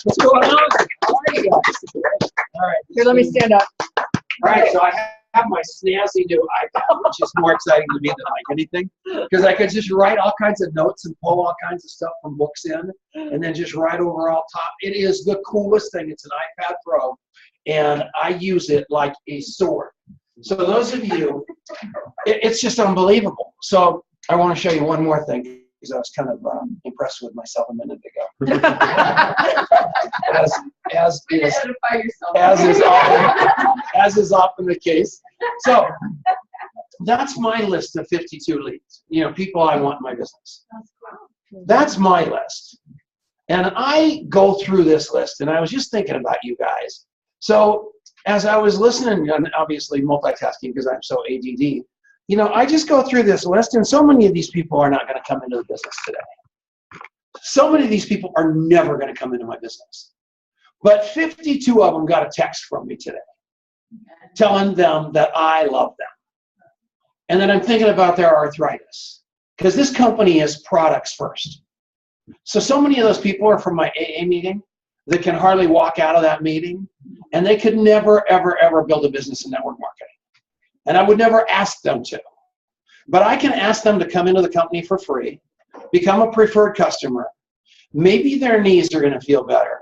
What's going on? How are you guys? All right. Here, let me stand up. All right, so I have my snazzy new iPad, which is more exciting to me than like anything, because I could just write all kinds of notes and pull all kinds of stuff from books in, and then just write over all top. It is the coolest thing. It's an iPad Pro, and I use it like a sword. So those of you, it's just unbelievable. So I want to show you one more thing, because I was kind of impressed with myself a minute ago. as is often the case. So that's my list of 52 leads. You know, people I want in my business. That's my list. And I go through this list, and I was just thinking about you guys. So as I was listening, and obviously multitasking because I'm so ADD, you know, I just go through this list, and so many of these people are not going to come into the business today. So many of these people are never going to come into my business. But 52 of them got a text from me today telling them that I love them. And then I'm thinking about their arthritis, because this company is products first. So many of those people are from my AA meeting that can hardly walk out of that meeting, and they could never, ever, ever build a business in network marketing. And I would never ask them to. But I can ask them to come into the company for free, become a preferred customer. Maybe their knees are going to feel better.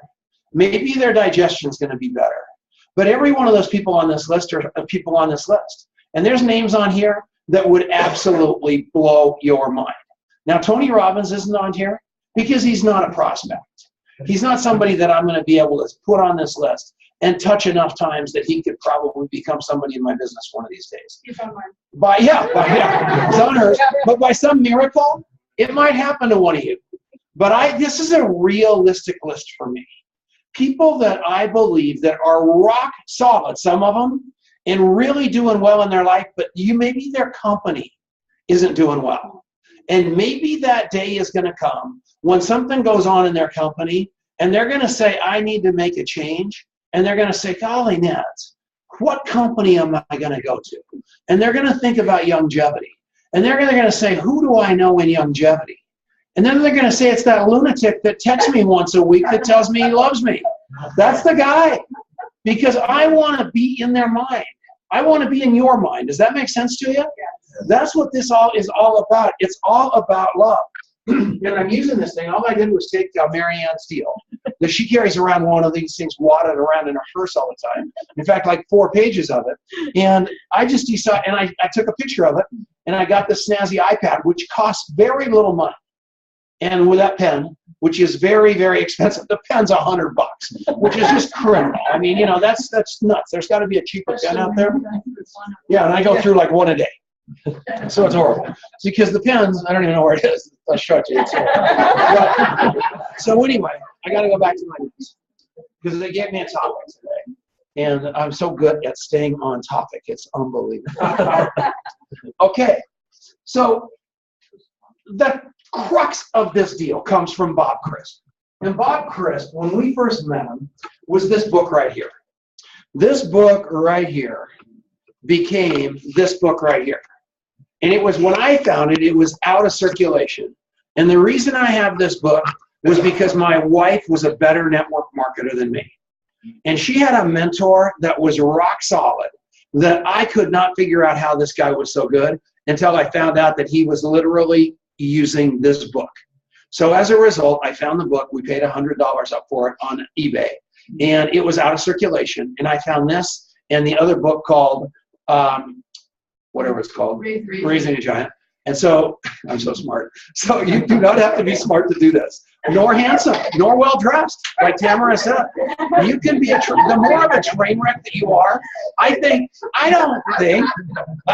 Maybe their digestion is going to be better. But every one of those people on this list are people on this list. And there's names on here that would absolutely blow your mind. Now, Tony Robbins isn't on here because he's not a prospect. He's not somebody that I'm going to be able to put on this list and touch enough times that he could probably become somebody in my business one of these days. He's on mine. It's on hers. But by some miracle, it might happen to one of you. But this is a realistic list for me. People that I believe that are rock solid, some of them, and really doing well in their life, but maybe their company isn't doing well. And maybe that day is going to come when something goes on in their company, and they're going to say, I need to make a change. And they're going to say, golly, Neds, what company am I going to go to? And they're going to think about longevity. And they're going to say, who do I know in longevity? And then they're going to say, it's that lunatic that texts me once a week that tells me he loves me. That's the guy. Because I want to be in their mind. I want to be in your mind. Does that make sense to you? Yes. That's what this all is all about. It's all about love. And I'm using this thing. All I did was take Marianne Steele. She carries around one of these things wadded around in her purse all the time. In fact, like 4 pages of it. And I just decided, and I took a picture of it, and I got this snazzy iPad, which costs very little money. And with that pen, which is very, very expensive, the pen's $100, which is just criminal. I mean, you know, that's nuts. There's got to be a cheaper pen out there. Yeah, and I go through like one a day. So it's horrible. It's because the pens, I don't even know where it is. I'll show it to you. So anyway, I got to go back to my notes because they gave me a topic today. And I'm so good at staying on topic. It's unbelievable. Okay, so the crux of this deal comes from Bob Crisp. And Bob Crisp, when we first met him, was this book right here. This book right here became this book right here. And it was, when I found it, it was out of circulation. And the reason I have this book was because my wife was a better network marketer than me. And she had a mentor that was rock solid, that I could not figure out how this guy was so good until I found out that he was literally using this book. So as a result, I found the book. We paid $100 up for it on eBay. And it was out of circulation. And I found this and the other book called, whatever it's called, Raising a Giant. And so, I'm so smart. So you do not have to be smart to do this, nor handsome, nor well-dressed, like Tamara said. You can be the more of a train wreck that you are, I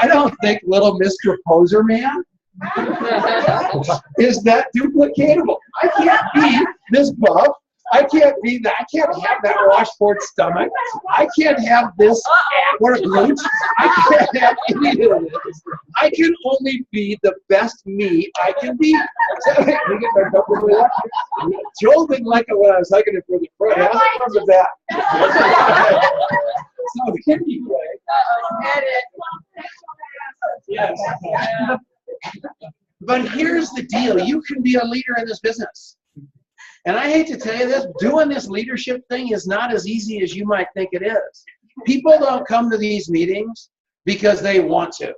don't think little Mr. Poser Man is that duplicatable. I can't be this buff. I can't have that washboard stomach. I can't have this what a glute. I can't have any of this. I can only be the best me I can be. Joel didn't like it when I was hiking it for the front. How's it from the back? So anyway. Yes. But here's the deal. You can be a leader in this business. And I hate to tell you this, doing this leadership thing is not as easy as you might think it is. People don't come to these meetings because they want to.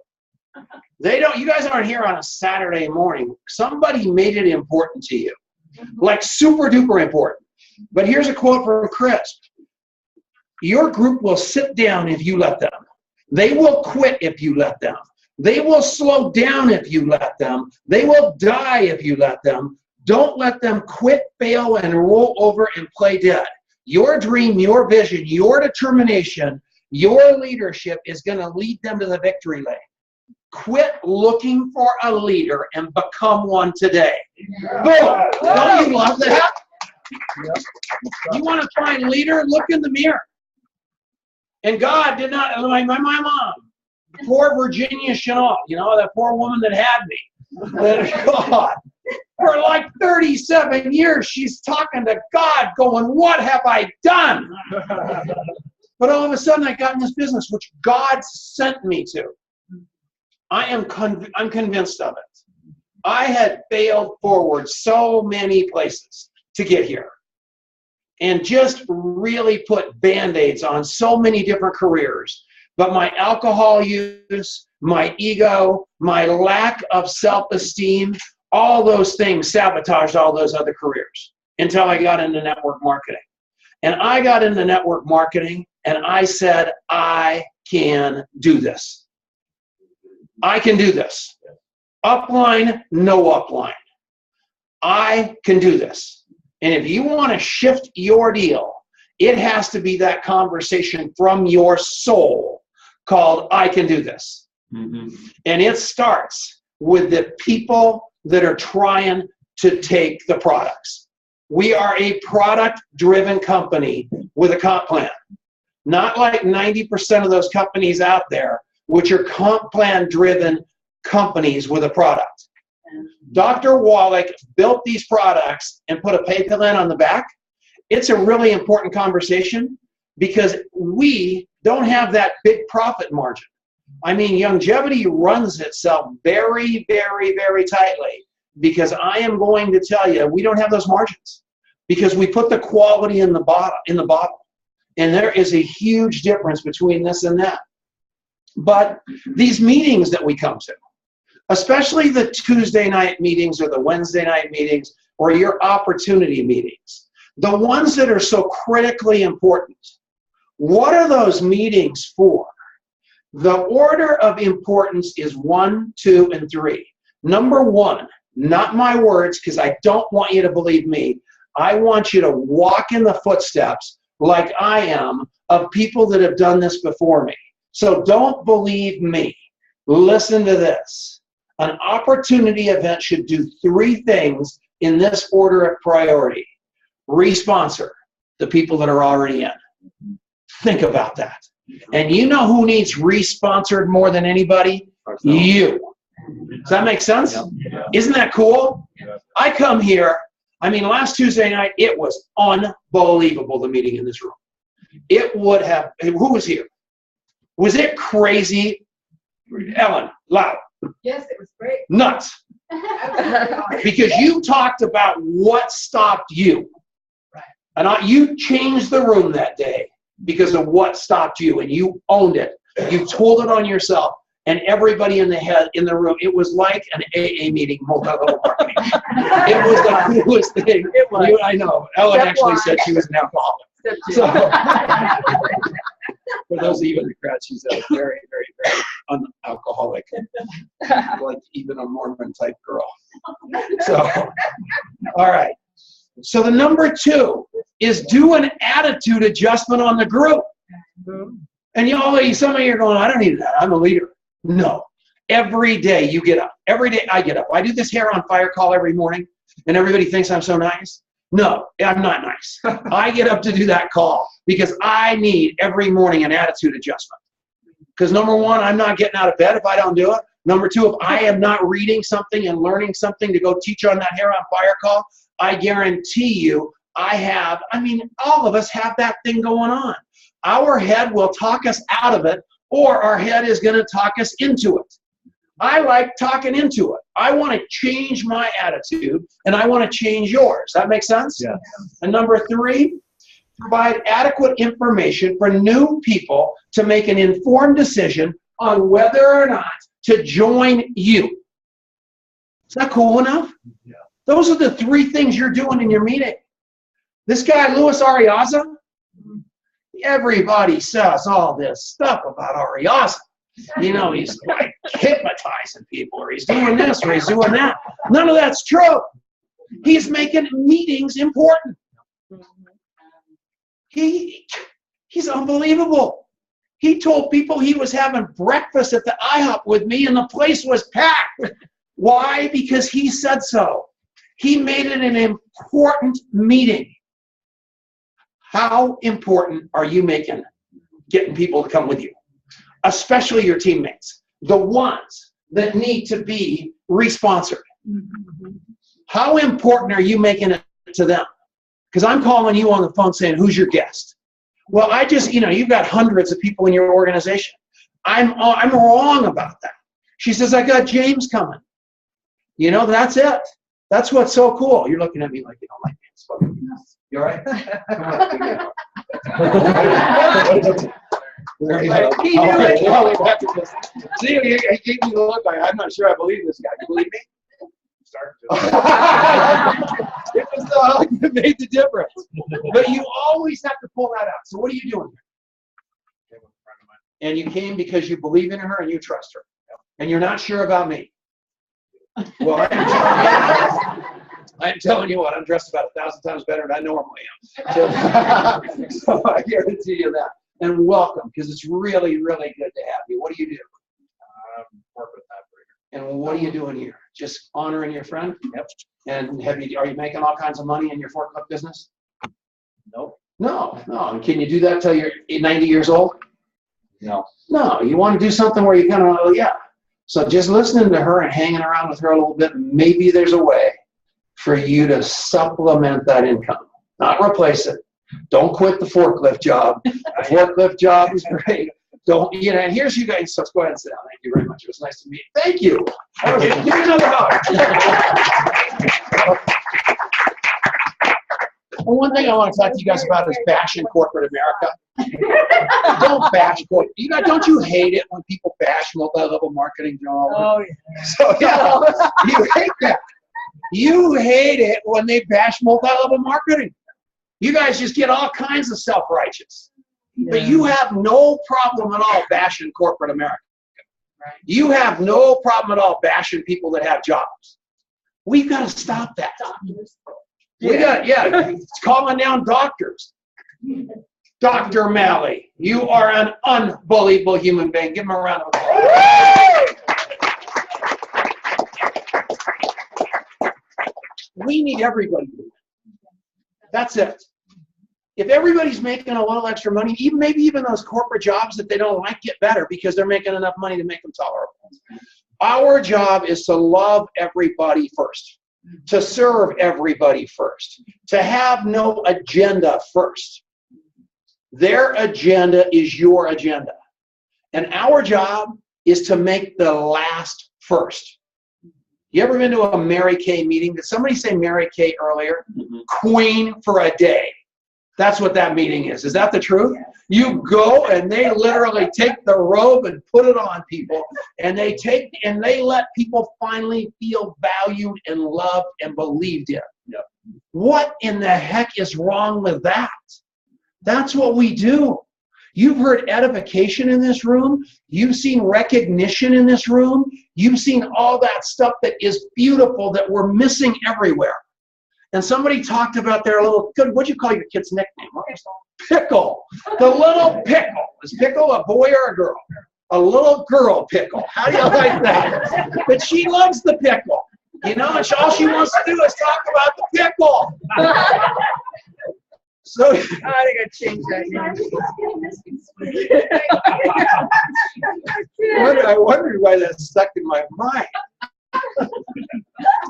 They don't. You guys aren't here on a Saturday morning. Somebody made it important to you, like super duper important. But here's a quote from Chris. Your group will sit down if you let them. They will quit if you let them. They will slow down if you let them. They will die if you let them. Don't let them quit, fail, and roll over and play dead. Your dream, your vision, your determination, your leadership is going to lead them to the victory lane. Quit looking for a leader and become one today. Yeah. Boom! Don't you love that? Yeah. You want to find a leader? Look in the mirror. And God did not, my mom, poor Virginia Chenault, you know, that poor woman that had me. God, for like 37 years, she's talking to God going, what have I done? But all of a sudden, I got in this business, which God sent me to. I'm convinced of it. I had failed forward so many places to get here. And just really put Band-Aids on so many different careers. But my alcohol use, my ego, my lack of self-esteem, all those things sabotaged all those other careers until I got into network marketing. And I got into network marketing and I said, I can do this. I can do this. Upline, no upline. I can do this. And if you want to shift your deal, it has to be that conversation from your soul called, I can do this. Mm-hmm. And it starts with the people that are trying to take the products. We are a product-driven company with a comp plan. Not like 90% of those companies out there, which are comp plan-driven companies with a product. Dr. Wallach built these products and put a pay plan on the back. It's a really important conversation because we don't have that big profit margin. I mean, longevity runs itself very, very, very tightly because I am going to tell you, we don't have those margins because we put the quality in the bottle. And there is a huge difference between this and that. But these meetings that we come to, especially the Tuesday night meetings or the Wednesday night meetings or your opportunity meetings, the ones that are so critically important. What are those meetings for? The order of importance is 1, 2, and 3. Number 1, not my words, because I don't want you to believe me. I want you to walk in the footsteps like I am of people that have done this before me. So don't believe me. Listen to this. An opportunity event should do 3 things in this order of priority. Responsor, the people that are already in. Think about that. And you know who needs responsored more than anybody? You. Does that make sense? Yeah. Isn't that cool? Yeah. I come here, I mean, last Tuesday night, it was unbelievable, the meeting in this room. It would have, who was here? Was it crazy? Ellen, loud. Yes, it was great. Nuts. Because you talked about what stopped you. Right. And you changed the room that day because of what stopped you, and you owned it. You told it on yourself, and everybody in the room, it was like an AA meeting, multi-level marketing. It was the coolest thing. It was. I know. Ellen actually said she was an alcoholic. So, for those of you in the crowd, she's a very, very, very unalcoholic, like even a Mormon type girl. So, all right. So the number 2 is do an attitude adjustment on the group. And some of you are going, I don't need that. I'm a leader. No. Every day you get up. Every day I get up. I do this hair on fire call every morning, and everybody thinks I'm so nice. No, I'm not nice. I get up to do that call because I need every morning an attitude adjustment. Because number 1, I'm not getting out of bed if I don't do it. Number 2, if I am not reading something and learning something to go teach on that hair on fire call, I guarantee you all of us have that thing going on. Our head will talk us out of it, or our head is going to talk us into it. I like talking into it. I want to change my attitude, and I want to change yours. That makes sense? Yeah. And number 3, provide adequate information for new people to make an informed decision on whether or not to join you. Is that cool enough? Yeah. Those are the 3 things you're doing in your meeting. This guy, Luis Ariaza, everybody says all this stuff about Ariaza. You know, he's like hypnotizing people, or he's doing this, or he's doing that. None of that's true. He's making meetings important. He's unbelievable. He told people he was having breakfast at the IHOP with me, and the place was packed. Why? Because he said so. He made it an important meeting. How important are you making getting people to come with you? Especially your teammates, the ones that need to be re-sponsored. How important are you making it to them? Because I'm calling you on the phone saying, who's your guest? Well, you've got hundreds of people in your organization. I'm wrong about that. She says, I got James coming. You know, that's it. That's what's so cool. You're looking at me like you don't like me. You all right? Come on. There you go. He knew it. See, he gave me the look like, I'm not sure I believe this guy. You believe me? It was the hug that made the difference. But you always have to pull that out. So what are you doing here? And you came because you believe in her and you trust her. And you're not sure about me. Well, I'm telling you what, I'm dressed about 1,000 times better than I normally am. So I guarantee you that. And welcome, because it's really, really good to have you. What do you do? Corporate operator. And what are you doing here? Just honoring your friend? Yep. And are you making all kinds of money in your forklift business? Nope. No. And can you do that till you're 90 years old? No. No, you want to do something where you kind of, yeah. So just listening to her and hanging around with her a little bit, maybe there's a way for you to supplement that income, not replace it. Don't quit the forklift job. The forklift job is great. Don't, and here's you guys. So go ahead and sit down. Thank you very much. It was nice to meet you. Thank you. Give me another hug. Well, one thing I want to talk to you guys about is bashing corporate America. Don't bash corporate. Don't you hate it when people bash multi-level marketing? Oh, yeah. So, yeah, you hate that. You hate it when they bash multi-level marketing. You guys just get all kinds of self-righteous. Yeah. But you have no problem at all bashing corporate America. Right. You have no problem at all bashing people that have jobs. We've got to stop that. It's calling down doctors. Dr. Malley, you are an unbelievable human being. Give him a round of applause. We need everybody to do it. That's it. If everybody's making a little extra money, maybe even those corporate jobs that they don't like get better because they're making enough money to make them tolerable. Our job is to love everybody first, to serve everybody first, to have no agenda first. Their agenda is your agenda. And our job is to make the last first. You ever been to a Mary Kay meeting? Did somebody say Mary Kay earlier? Mm-hmm. Queen for a day. That's what that meeting is. Is that the truth? Yes. You go and they literally take the robe and put it on people, and they let people finally feel valued and loved and believed in. Yep. What in the heck is wrong with that? That's what we do. You've heard edification in this room. You've seen recognition in this room. You've seen all that stuff that is beautiful that we're missing everywhere. And somebody talked about their little, what'd you call your kid's nickname? Pickle. The little pickle. Is pickle a boy or a girl? A little girl pickle. How do you like that? But she loves the pickle. And all she wants to do is talk about the pickle. So I think I changed that. I wondered why that stuck in my mind.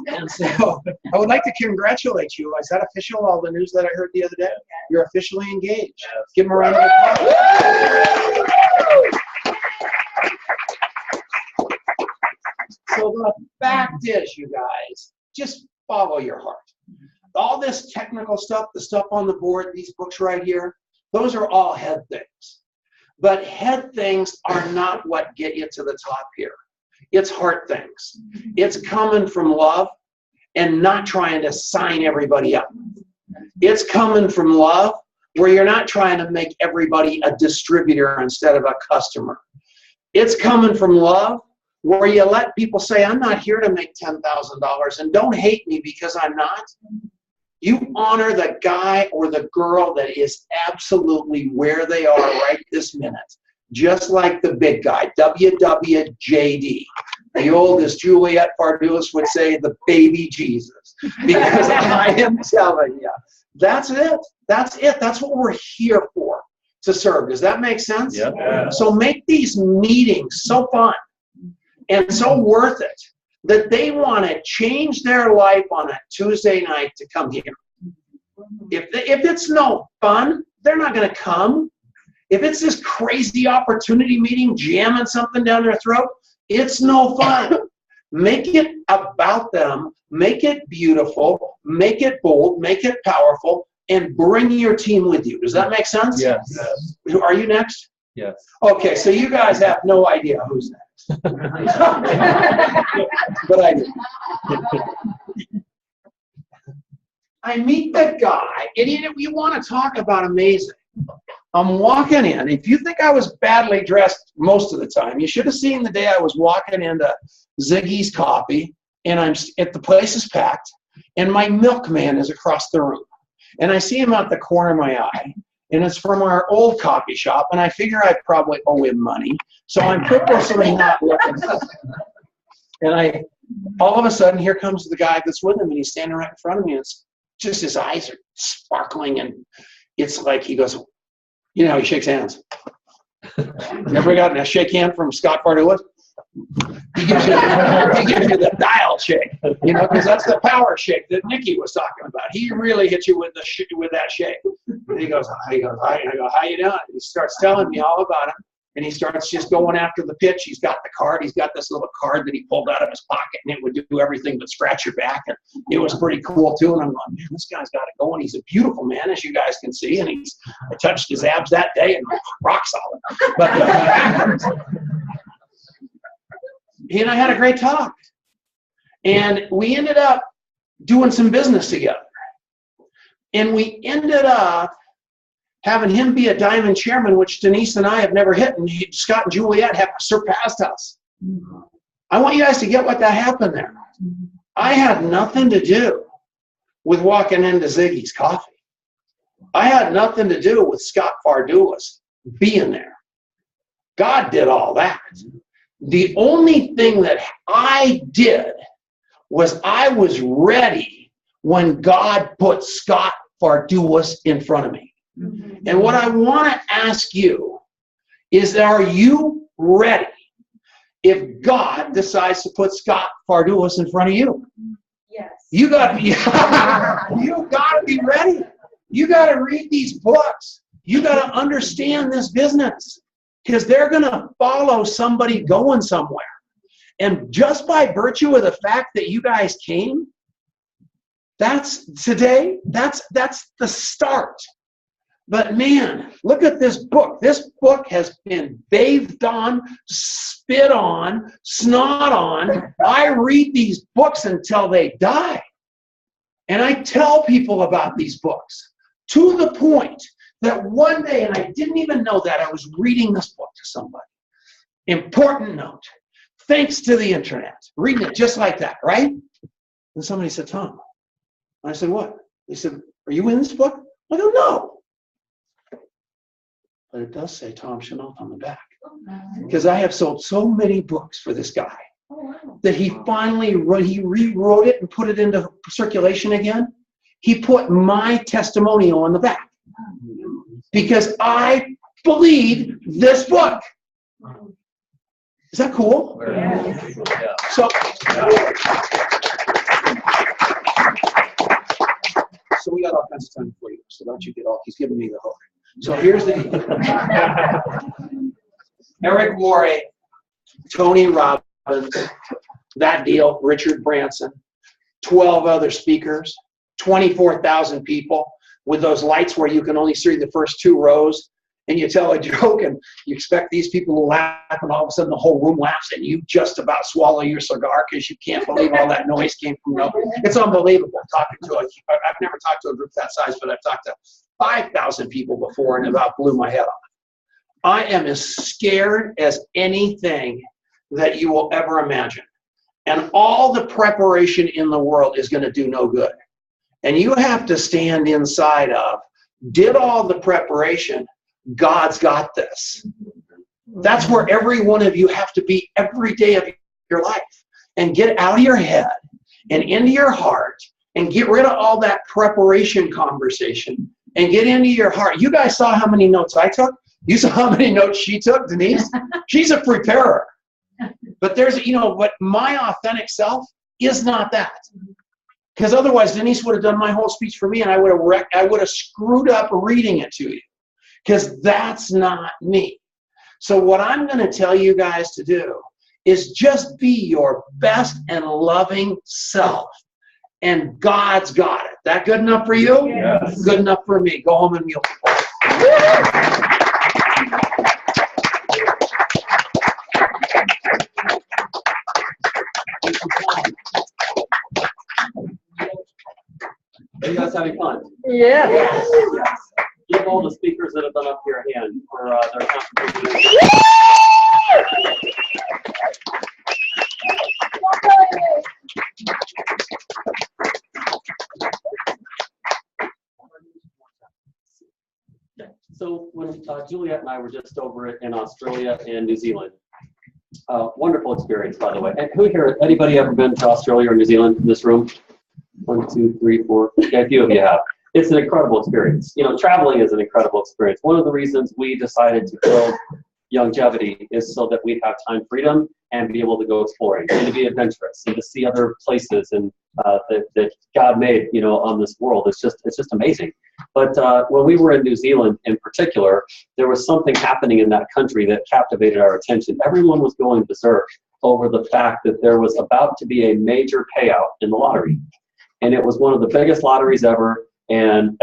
And so I would like to congratulate you. Is that official, all the news that I heard the other day? You're officially engaged. Give them a round of applause. So the fact is, you guys, just follow your heart. All this technical stuff, the stuff on the board, these books right here, those are all head things. But head things are not what get you to the top here. It's heart things. It's coming from love and not trying to sign everybody up. It's coming from love where you're not trying to make everybody a distributor instead of a customer. It's coming from love where you let people say, I'm not here to make $10,000 and don't hate me because I'm not. You honor the guy or the girl that is absolutely where they are right this minute. Just like the big guy, WWJD. The old, as Juliet Fardulis would say, the baby Jesus. Because I am telling you, that's it. That's it. That's what we're here for, to serve. Does that make sense? Yep. Yeah. So make these meetings so fun and so worth it that they want to change their life on a Tuesday night to come here. If it's no fun, they're not going to come. If it's this crazy opportunity meeting jamming something down their throat, it's no fun. Make it about them. Make it beautiful. Make it bold. Make it powerful. And bring your team with you. Does that make sense? Yes. Are you next? Yes. Okay, so you guys have no idea who's next. But I do. I meet the guy, and you want to talk about amazing. I'm walking in. If you think I was badly dressed most of the time, you should have seen the day I was walking into Ziggy's Coffee, and the place is packed, and my milkman is across the room. And I see him out the corner of my eye, and it's from our old coffee shop, and I figure I probably owe him money, so I'm purposely not looking. And all of a sudden, here comes the guy that's with him, and he's standing right in front of me, and it's just his eyes are sparkling, and it's like he goes, you know, he shakes hands. Never gotten a shake hand from Scott Fardulis? He gives you the dial shake, you know, because that's the power shake that Nikki was talking about. He really hits you with that shake. And he goes, hi. I go, how you doing? He starts telling me all about him, and he starts just going after the pitch. He's got the card. He's got this little card that he pulled out of his pocket, and it would do everything but scratch your back. And it was pretty cool, too. And I'm going, man, this guy's got it going. He's a beautiful man, as you guys can see. And I touched his abs that day, and rock solid. But he and I had a great talk. And we ended up doing some business together. And we ended up having him be a diamond chairman, which Denise and I have never hit, and Scott and Juliet have surpassed us. I want you guys to get what that happened there. I had nothing to do with walking into Ziggy's Coffee. I had nothing to do with Scott Fardulis being there. God did all that. The only thing that I did was I was ready when God put Scott Fardulis in front of me. And what I want to ask you is, are you ready if God decides to put Scott Fardulis in front of you? Yes. You got to be ready. You got to read these books. You got to understand this business, because they're going to follow somebody going somewhere. And just by virtue of the fact that you guys came, that's the start. But man, look at this book. This book has been bathed on, spit on, snot on. I read these books until they die. And I tell people about these books to the point that one day, and I didn't even know that, I was reading this book to somebody. Important note, thanks to the internet, reading it just like that, right? And somebody said, Tom. And I said, what? They said, are you in this book? I go, no. But it does say Tom Chenault on the back. Because I have sold so many books for this guy that he finally rewrote it and put it into circulation again. He put my testimonial on the back. Because I believe this book. Is that cool? Yes. So we got all kinds of time for you. So don't you get all, he's giving me the hook. So here's the Eric Morey, Tony Robbins, that deal, Richard Branson, 12 other speakers, 24,000 people with those lights where you can only see the first 2 rows, and you tell a joke and you expect these people to laugh, and all of a sudden the whole room laughs and you just about swallow your cigar because you can't believe all that noise came from nowhere. It's unbelievable talking to I've never talked to a group that size, but I've talked to 5,000 people before, and it about blew my head off. I am as scared as anything that you will ever imagine. And all the preparation in the world is going to do no good. And you have to stand inside of, did all the preparation, God's got this. That's where every one of you have to be every day of your life. And get out of your head and into your heart and get rid of all that preparation conversation and get into your heart. You guys saw how many notes I took? You saw how many notes she took, Denise? She's a preparer. But there's, but my authentic self is not that. Because otherwise, Denise would have done my whole speech for me, and I would have screwed up reading it to you. Because that's not me. So what I'm going to tell you guys to do is just be your best and loving self. And God's got it. That good enough for you? Yes. Good enough for me. Go home and meal. Are you guys having fun? Yeah. Yes. Give all the speakers that have been up here a hand for their contribution. So when Juliet and I were just over in Australia and New Zealand, wonderful experience, by the way. And who here, anybody ever been to Australia or New Zealand in this room? 1, 2, 3, 4. Okay, a few of you have. It's an incredible experience. Traveling is an incredible experience. One of the reasons we decided to build Longevity is so that we'd have time freedom and be able to go exploring and to be adventurous and to see other places and that God made, on this world. It's just amazing. But when we were in New Zealand in particular, there was something happening in that country that captivated our attention. Everyone was going berserk over the fact that there was about to be a major payout in the lottery. And it was one of the biggest lotteries ever. And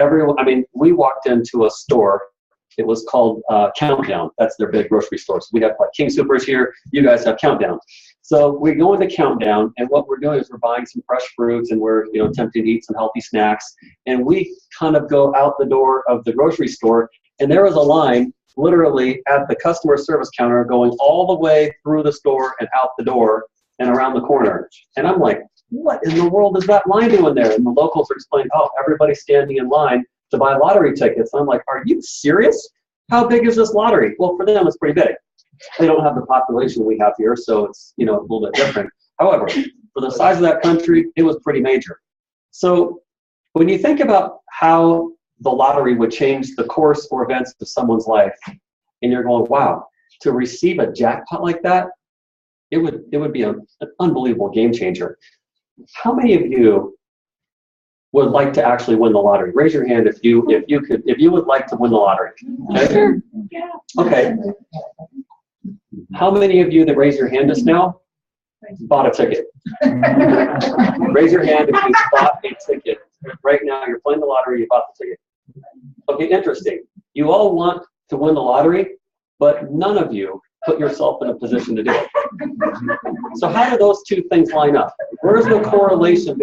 we walked into a store. It was called Countdown. That's their big grocery store. So we have like King Soopers here. You guys have Countdown. So we go into Countdown, and what we're doing is we're buying some fresh fruits, and we're attempting to eat some healthy snacks. And we kind of go out the door of the grocery store, and there was a line literally at the customer service counter going all the way through the store and out the door and around the corner. And I'm like, what in the world is that line doing there? And the locals are explaining, oh, everybody's standing in line to buy lottery tickets. And I'm like, are you serious? How big is this lottery? Well, for them, it's pretty big. They don't have the population we have here, so it's a little bit different. However, for the size of that country, it was pretty major. So when you think about how the lottery would change the course or events of someone's life, and you're going, wow, to receive a jackpot like that, it would be an unbelievable game changer. How many of you would like to actually win the lottery? Raise your hand if you would like to win the lottery. Okay? Sure. Okay. How many of you that raised your hand just now bought a ticket? Raise your hand if you bought a ticket. Right now, you're playing the lottery, you bought the ticket. Okay, interesting. You all want to win the lottery, but none of you put yourself in a position to do it. So how do those two things line up? Where's the correlation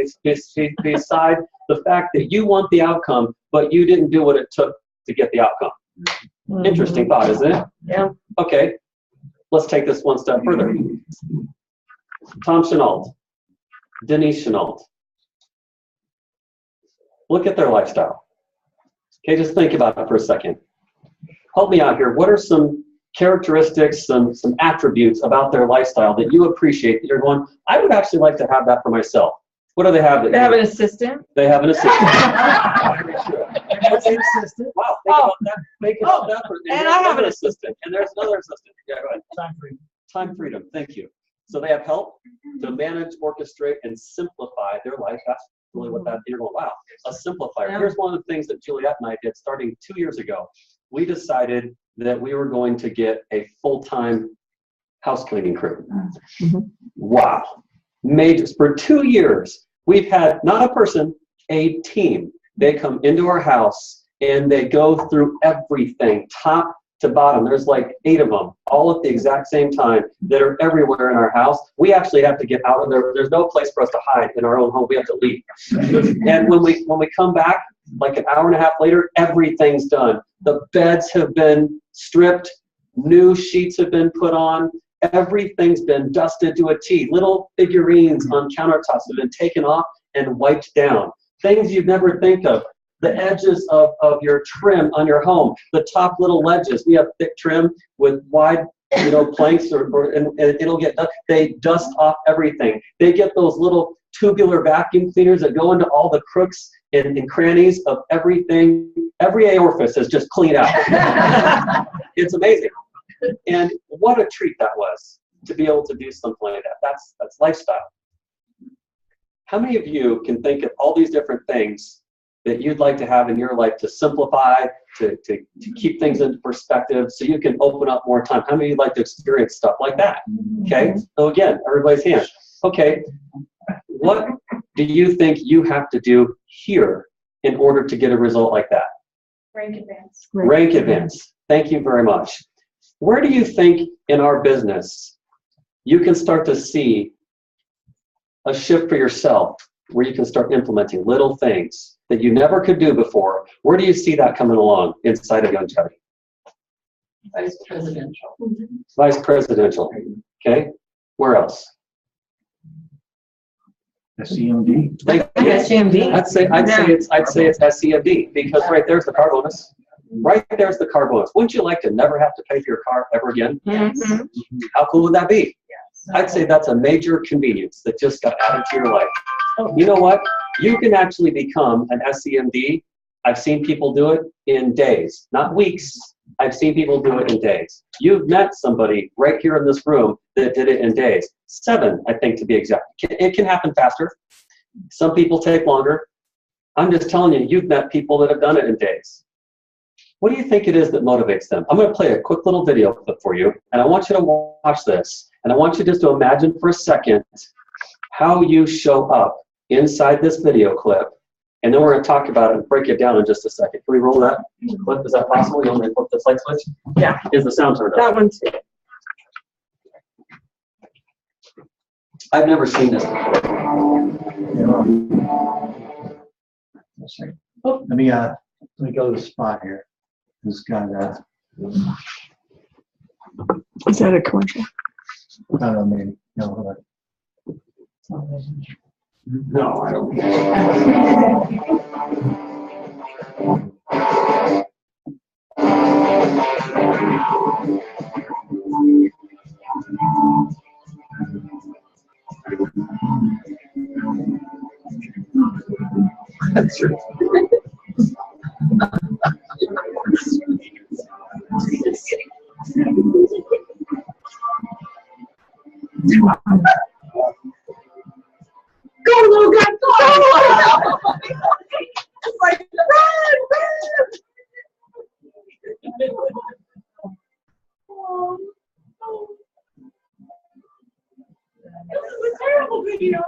beside the fact that you want the outcome, but you didn't do what it took to get the outcome? Interesting thought, isn't it? Yeah. Okay, let's take this one step further. Tom Chenault, Denise Chenault. Look at their lifestyle. Okay, just think about it for a second. Help me out here. What are some characteristics, some attributes about their lifestyle that you appreciate that you're going, I would actually like to have that for myself? What do they have? They have an assistant. They have an assistant. What's an assistant? Wow, think about that. Think about that. And I have an assistant. And there's another assistant. Yeah, go ahead. Time freedom. Time freedom. Thank you. So they have help to manage, orchestrate, and simplify their life. That's really what that, you're going, wow, a simplifier. Yeah. Here's one of the things that Juliet and I did starting 2 years ago. We decided that we were going to get a full-time house cleaning crew. Mm-hmm. Wow. Major, for 2 years, we've had not a person, a team. They come into our house and they go through everything, top to bottom. There's like 8 of them, all at the exact same time, that are everywhere in our house. We actually have to get out of there. There's no place for us to hide in our own home. We have to leave. And when we come back, like an hour and a half later, everything's done. The beds have been stripped, new sheets have been put on, everything's been dusted to a T. Little figurines on countertops have been taken off and wiped down. Things you'd never think of. The edges of your trim on your home, the top little ledges. We have thick trim with wide, planks, and it'll get done. They dust off everything. They get those little tubular vacuum cleaners that go into all the crooks and crannies of everything. Every orifice is just cleaned out. It's amazing. And what a treat that was to be able to do something like that. That's lifestyle. How many of you can think of all these different things that you'd like to have in your life to simplify, to keep things into perspective so you can open up more time? How many of you like to experience stuff like that? Okay, so again, everybody's hand. Okay, what do you think you have to do here in order to get a result like that? Rank advance. Rank advance. Thank you very much. Where do you think in our business you can start to see a shift for yourself where you can start implementing little things that you never could do before? Where do you see that coming along inside of Young Chubby? Vice presidential. Vice presidential. Okay. Where else? SEMD. Thank you. SEMD. I'd say it's SEMD, because right there's the car bonus. Right there's the car bonus. Wouldn't you like to never have to pay for your car ever again? Mhm. How cool would that be? Yes. I'd say that's a major convenience that just got added to your life. Oh. You know what? You can actually become an SEMD. I've seen people do it in days, not weeks. I've seen people do it in days. You've met somebody right here in this room that did it in days. 7, I think, to be exact. It can happen faster. Some people take longer. I'm just telling you, you've met people that have done it in days. What do you think it is that motivates them? I'm going to play a quick little video clip for you, and I want you to watch this, and I want you just to imagine for a second how you show up inside this video clip, and then we're going to talk about it and break it down in just a second. Can we roll that clip? Is that possible? You want me to flip this light switch? Yeah. Is the sound turned up? That one too. I've never seen this before. Let me go to the spot here. This guy Is that a commercial? I don't know, maybe. No, hold on. No, I don't. That's true. Go, little guy, go! It's like, run, run! This is a terrible video.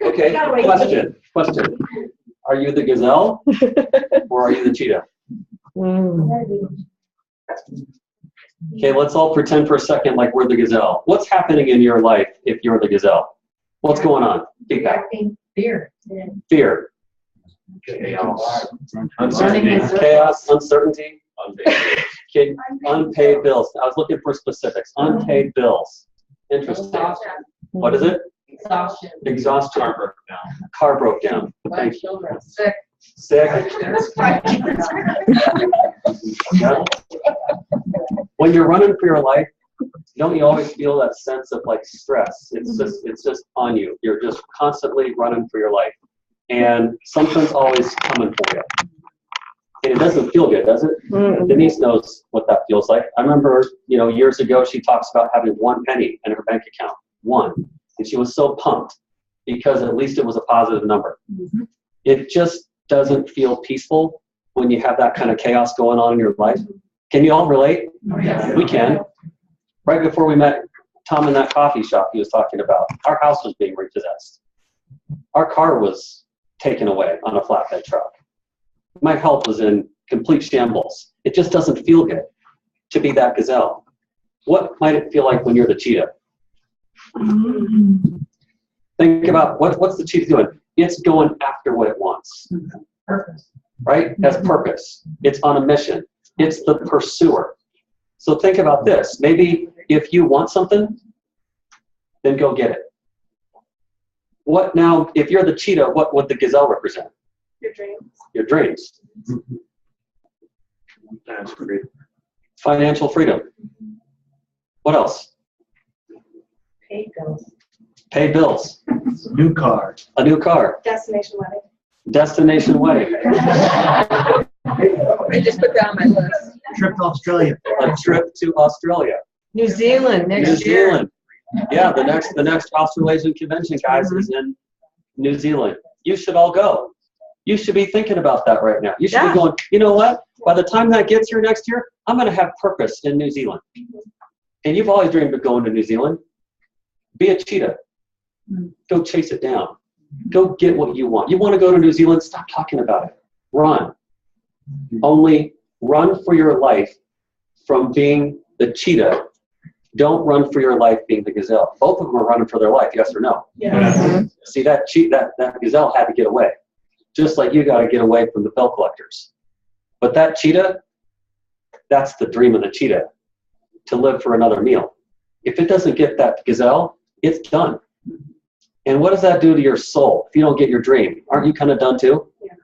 Okay, question. Are you the gazelle or are you the cheetah? Okay, let's all pretend for a second like we're the gazelle. What's happening in your life if you're the gazelle? What's going on? Feedback. Fear. Fear. Chaos. Uncertainty. Chaos, uncertainty. Okay, unpaid bills. I was looking for specifics. Unpaid bills. Interesting. What is it? Exhaustion. Exhaustion. Car broke down. My children sick. Sick. Yeah. When you're running for your life, don't you always feel that sense of like stress? It's just on you. You're just constantly running for your life, and something's always coming for you. And it doesn't feel good, does it? Denise knows what that feels like. I remember, years ago, she talks about having 1 penny in her bank account, 1, and she was so pumped because at least it was a positive number. It just doesn't feel peaceful when you have that kind of chaos going on in your life? Can you all relate? Oh, yes. We can. Right before we met Tom in that coffee shop he was talking about, our house was being repossessed. Our car was taken away on a flatbed truck. My health was in complete shambles. It just doesn't feel good to be that gazelle. What might it feel like when you're the cheetah? Think about what's the cheetah doing? It's going after what it wants. Purpose. Right? It has purpose. It's on a mission. It's the pursuer. So think about this. Maybe if you want something, then go get it. What now, if you're the cheetah, what would the gazelle represent? Your dreams. Your dreams. That's great. Financial freedom. What else? Paid bills. Pay bills. New car. A new car. Destination wedding. Destination wedding. I just put that on my list. Trip to Australia. A trip to Australia. New Zealand New next year. Zealand. Yeah, the next Australasian convention, guys, is in New Zealand. You should all go. You should be thinking about that right now. You should be going, you know what? By the time that gets here next year, I'm going to have purpose in New Zealand. And you've always dreamed of going to New Zealand. Be a cheetah. Go chase it down. Go get what you want. You want to go to New Zealand? Stop talking about it. Run. Only run for your life from being the cheetah. Don't run for your life being the gazelle. Both of them are running for their life, yes or no? Yes. See, that gazelle had to get away. Just like you got to get away from the bill collectors. But that cheetah, that's the dream of the cheetah, to live for another meal. If it doesn't get that gazelle, it's done. And what does that do to your soul if you don't get your dream? Aren't you kind of done too? Yeah.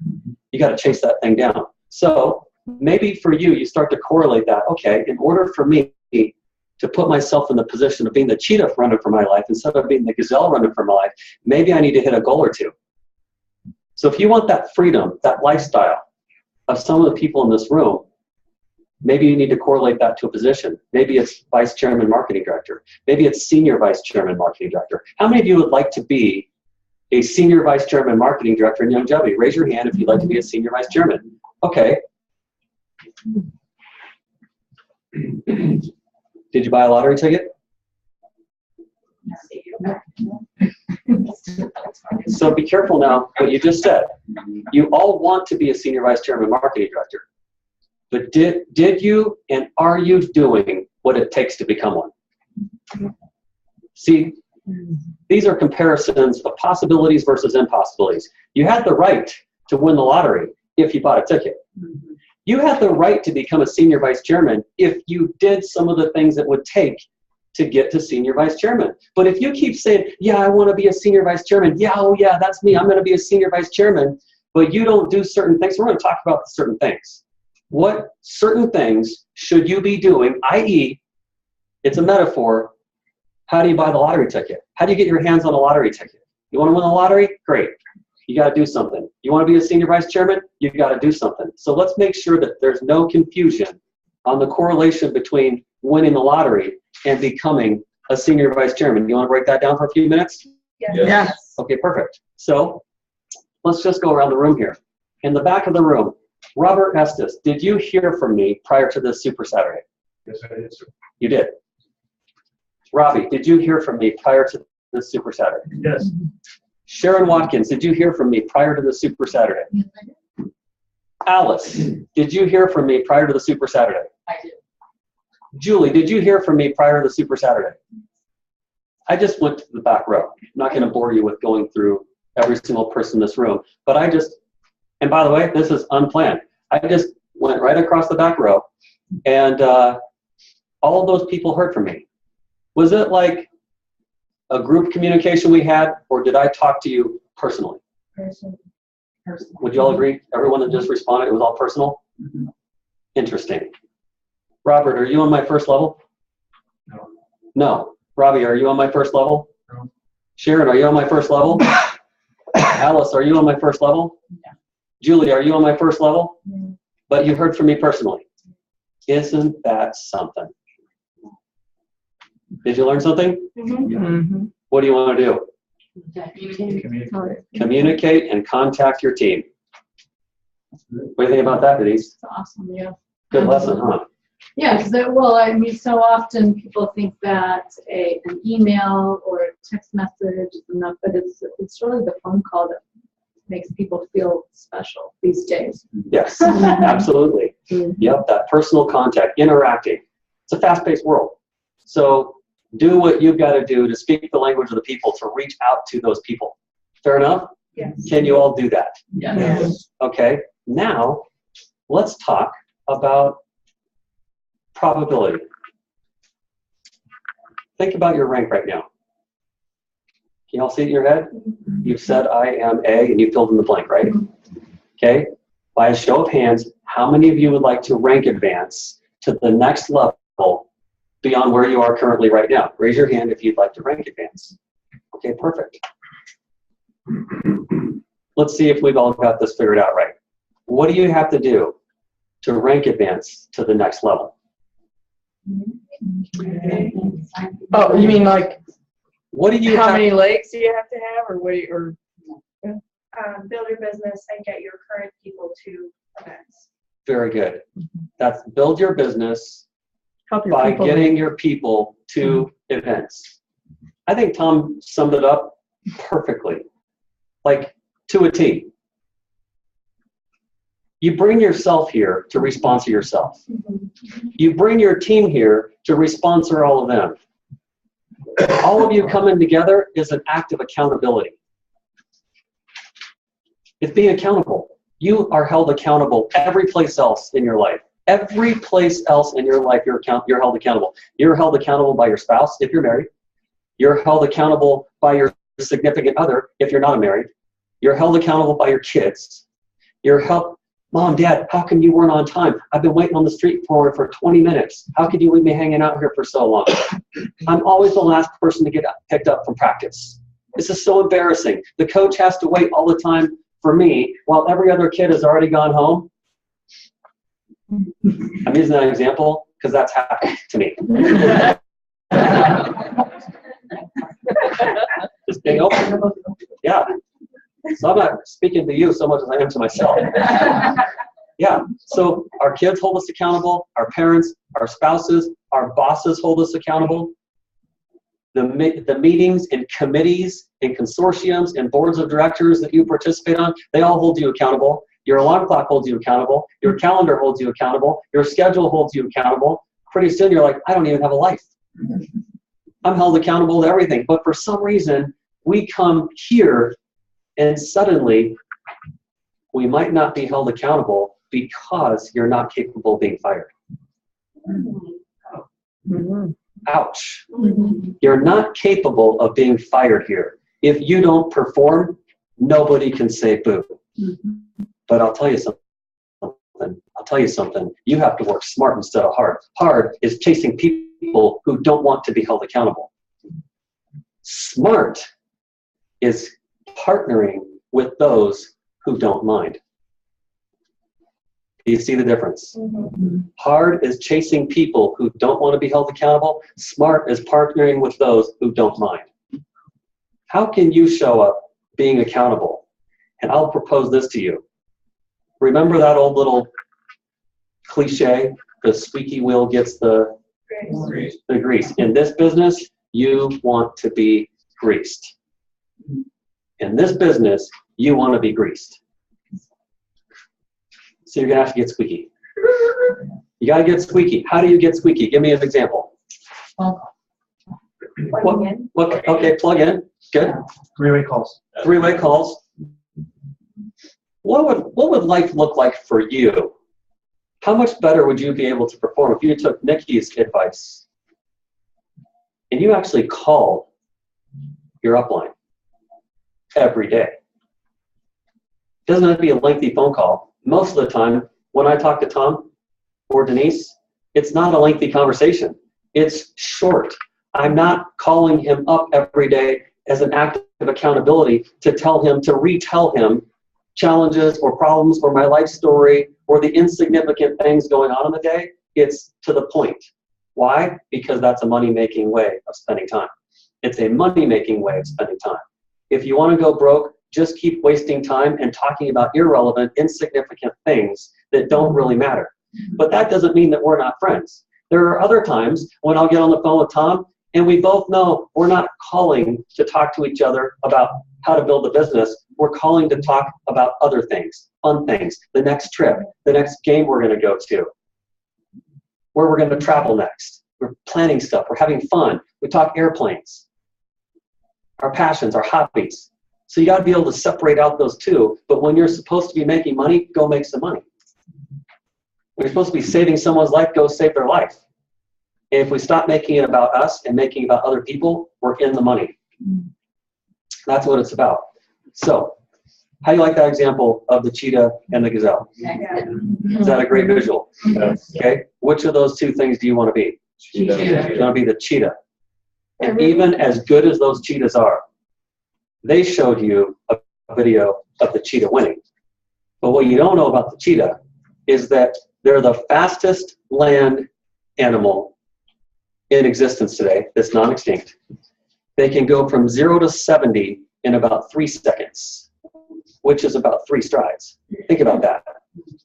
You got to chase that thing down. So maybe for you, you start to correlate that. Okay, in order for me to put myself in the position of being the cheetah running for my life instead of being the gazelle running for my life, maybe I need to hit a goal or two. So if you want that freedom, that lifestyle of some of the people in this room, maybe you need to correlate that to a position. Maybe it's vice chairman, marketing director. Maybe it's senior vice chairman, marketing director. How many of you would like to be a senior vice chairman, marketing director in longevity? Raise your hand if you'd like to be a senior vice chairman. Okay. Did you buy a lottery ticket? So be careful now what you just said. You all want to be a senior vice chairman, marketing director. But did you and are you doing what it takes to become one? See, these are comparisons of possibilities versus impossibilities. You had the right to win the lottery if you bought a ticket. You had the right to become a senior vice chairman if you did some of the things it would take to get to senior vice chairman. But if you keep saying, yeah, I want to be a senior vice chairman. Yeah, oh yeah, that's me. I'm going to be a senior vice chairman. But you don't do certain things. We're going to talk about certain things. What certain things should you be doing, i.e., it's a metaphor, how do you buy the lottery ticket? How do you get your hands on a lottery ticket? You want to win the lottery? Great. You got to do something. You want to be a senior vice chairman? You've got to do something. So let's make sure that there's no confusion on the correlation between winning the lottery and becoming a senior vice chairman. You want to break that down for a few minutes? Yes. Yes. Okay, perfect. So let's just go around the room here. In the back of the room, Robert Estes, did you hear from me prior to this Super Saturday? Yes, I did, sir. You did. Robbie, did you hear from me prior to this Super Saturday? Yes. Sharon Watkins, did you hear from me prior to the Super Saturday? Alice, did you hear from me prior to the Super Saturday? I did. Julie, did you hear from me prior to the Super Saturday? I just went to the back row. I'm not going to bore you with going through every single person in this room, but I just, and by the way, this is unplanned. I just went right across the back row, and all of those people heard from me. Was it like a group communication we had, or did I talk to you personally? Person. Would you all agree? Everyone that just responded, it was all personal? Mhm. Interesting. Robert, are you on my first level? No. No. Robbie, are you on my first level? No. Sharon, are you on my first level? Alice, are you on my first level? No. Julie, are you on my first level? No. But you heard from me personally. Isn't that something? Did you learn something? Mm-hmm. What do you want to do? Communicate. Communicate and contact your team. What do you think about that, Denise? It's awesome, yeah. Good lesson, huh? Yeah, because well, I mean, so often people think that an email or a text message is enough, but it's really the phone call that makes people feel special these days. Yes, absolutely. Yep, that personal contact, interacting. It's a fast-paced world. So do what you've got to do to speak the language of the people, to reach out to those people. Fair enough? Yes. Can you all do that? Yes. Okay, now let's talk about probability. Think about your rank right now. Can you all see it in your head? You've said I am A and you filled in the blank, right? Okay, by a show of hands, how many of you would like to rank advance to the next level beyond where you are currently right now? Raise your hand if you'd like to rank advance. Okay, perfect. Let's see if we've all got this figured out right. What do you have to do to rank advance to the next level? Oh, you mean like What do you how have? many legs do you have to have, or what? Build your business and get your current people to events. Very good. That's build your business Help your by people. getting your people to events. I think Tom summed it up perfectly, like to a T. You bring yourself here to responsor yourself. You bring your team here to responsor all of them. All of you coming together is an act of accountability. It's being accountable. You are held accountable every place else in your life. Every place else in your life, you're held accountable. You're held accountable by your spouse if you're married. You're held accountable by your significant other if you're not married. You're held accountable by your kids. You're held, Mom, Dad, how come you weren't on time? I've been waiting on the street for 20 minutes. How could you leave me hanging out here for so long? I'm always the last person to get picked up from practice. This is so embarrassing. The coach has to wait all the time for me while every other kid has already gone home. I'm using that example because that's happened to me. Just being open. Yeah. So I'm not speaking to you so much as I am to myself. Yeah. So our kids hold us accountable. Our parents, our spouses, our bosses hold us accountable. The meetings and committees and consortiums and boards of directors that you participate on, they all hold you accountable. Your alarm clock holds you accountable. Your calendar holds you accountable. Your schedule holds you accountable. Pretty soon you're like, I don't even have a life. I'm held accountable to everything. But for some reason, we come here and suddenly we might not be held accountable because you're not capable of being fired. Ouch. You're not capable of being fired here. If you don't perform, nobody can say boo. But I'll tell you something. You have to work smart instead of hard. Hard is chasing people who don't want to be held accountable. Smart is partnering with those who don't mind. Do you see the difference? Hard is chasing people who don't want to be held accountable. Smart is partnering with those who don't mind. How can you show up being accountable? And I'll propose this to you. Remember that old little cliche, the squeaky wheel gets the grease. In this business, you want to be greased. In this business, you want to be greased. So you're going to have to get squeaky. You got to get squeaky. How do you get squeaky? Give me an example. Okay, plug in. Good. Three-way calls. Three-way calls. What would life look like for you? How much better would you be able to perform if you took Nikki's advice and you actually called your upline every day? It doesn't have to be a lengthy phone call. Most of the time, when I talk to Tom or Denise, it's not a lengthy conversation. It's short. I'm not calling him up every day as an act of accountability to retell him challenges or problems or my life story or the insignificant things going on in the day. It's to the point. Why? Because that's a money-making way of spending time. It's a money-making way of spending time. If you want to go broke, just keep wasting time and talking about irrelevant, insignificant things that don't really matter. But that doesn't mean that we're not friends. There are other times when I'll get on the phone with Tom, and we both know we're not calling to talk to each other about how to build a business. We're calling to talk about other things, fun things, the next trip, the next game we're going to go to, where we're going to travel next. We're planning stuff. We're having fun. We talk airplanes, our passions, our hobbies. So you got to be able to separate out those two. But when you're supposed to be making money, go make some money. When you're supposed to be saving someone's life, go save their life. And if we stop making it about us and making it about other people, we're in the money. That's what it's about. So, how do you like that example of the cheetah and the gazelle? Is that a great visual? Yes. Okay. Which of those two things do you want to be? You want to be the cheetah. And even as good as those cheetahs are, they showed you a video of the cheetah winning. But what you don't know about the cheetah is that they're the fastest land animal in existence today that's non-extinct. They can go from 0 to 70 in about 3 seconds, which is about 3 strides. Think about that.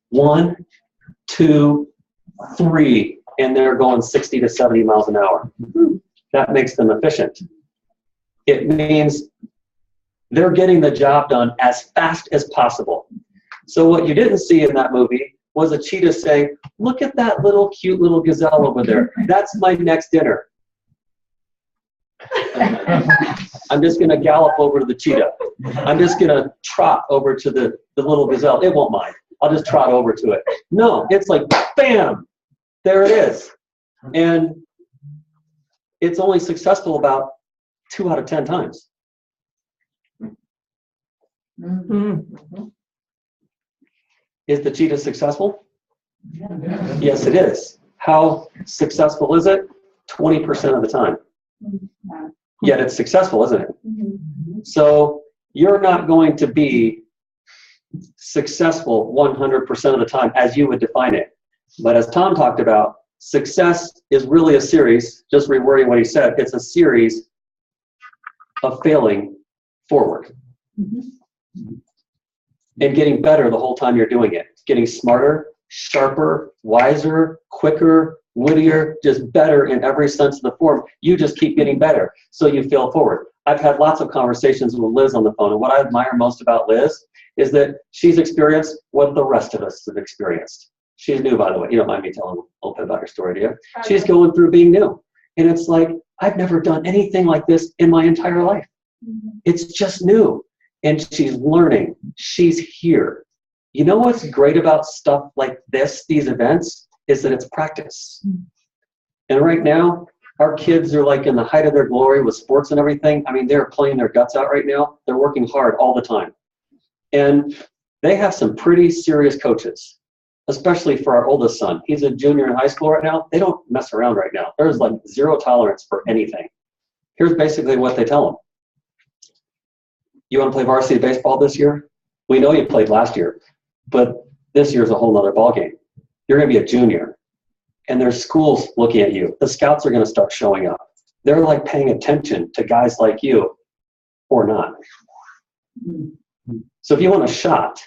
1, 2, 3, and they're going 60 to 70 miles an hour. That makes them efficient. It means they're getting the job done as fast as possible. So what you didn't see in that movie was a cheetah saying, look at that little cute little gazelle over there. That's my next dinner. I'm just going to gallop over to the cheetah. I'm just going to trot over to the little gazelle. It won't mind. I'll just trot over to it. No, it's like, bam, there it is. And it's only successful about 2 out of 10 times. Is the cheetah successful? Yes, it is. How successful is it? 20% of the time. Yet it's successful, isn't it? So you're not going to be successful 100% of the time as you would define it. But as Tom talked about, success is really a series, just rewording what he said, it's a series of failing forward. And getting better the whole time you're doing it. Getting smarter, sharper, wiser, quicker, wittier, just better in every sense of the form. You just keep getting better, so you fail forward. I've had lots of conversations with Liz on the phone, and what I admire most about Liz is that she's experienced what the rest of us have experienced. She's new, by the way. You don't mind me telling a little bit about her story, do you? She's going through being new. And it's like, I've never done anything like this in my entire life. It's just new. And she's learning. She's here. You know what's great about stuff like this, these events, is that it's practice. And right now, our kids are like in the height of their glory with sports and everything. I mean, they're playing their guts out right now. They're working hard all the time. And they have some pretty serious coaches, especially for our oldest son. He's a junior in high school right now. They don't mess around right now. There's like 0 tolerance for anything. Here's basically what they tell them. You want to play varsity baseball this year? We know you played last year, but this year's a whole nother ballgame. You're going to be a junior, and there's schools looking at you. The scouts are going to start showing up. They're like paying attention to guys like you or not. So if you want a shot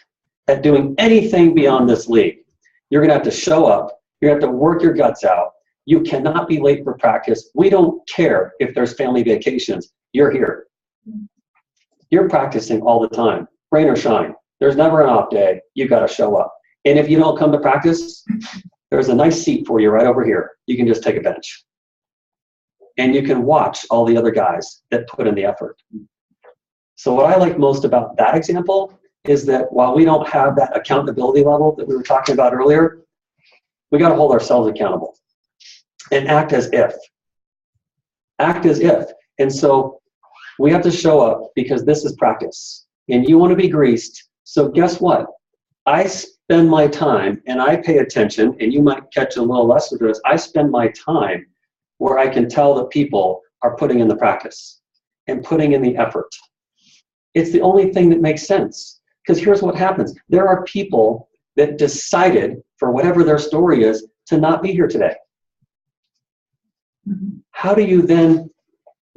at doing anything beyond this league, you're going to have to show up. You're going to have to work your guts out. You cannot be late for practice. We don't care if there's family vacations. You're here. You're practicing all the time, rain or shine. There's never an off day. You got to show up. And if you don't come to practice, there's a nice seat for you right over here. You can just take a bench. And you can watch all the other guys that put in the effort. So what I like most about that example is that while we don't have that accountability level that we were talking about earlier, we got to hold ourselves accountable and act as if. Act as if. And so we have to show up because this is practice. And you want to be greased. So guess what? I spend my time and I pay attention, and you might catch a little lesson to this. I spend my time where I can tell that people are putting in the practice and putting in the effort. It's the only thing that makes sense. Because here's what happens. There are people that decided, for whatever their story is, to not be here today. How do you then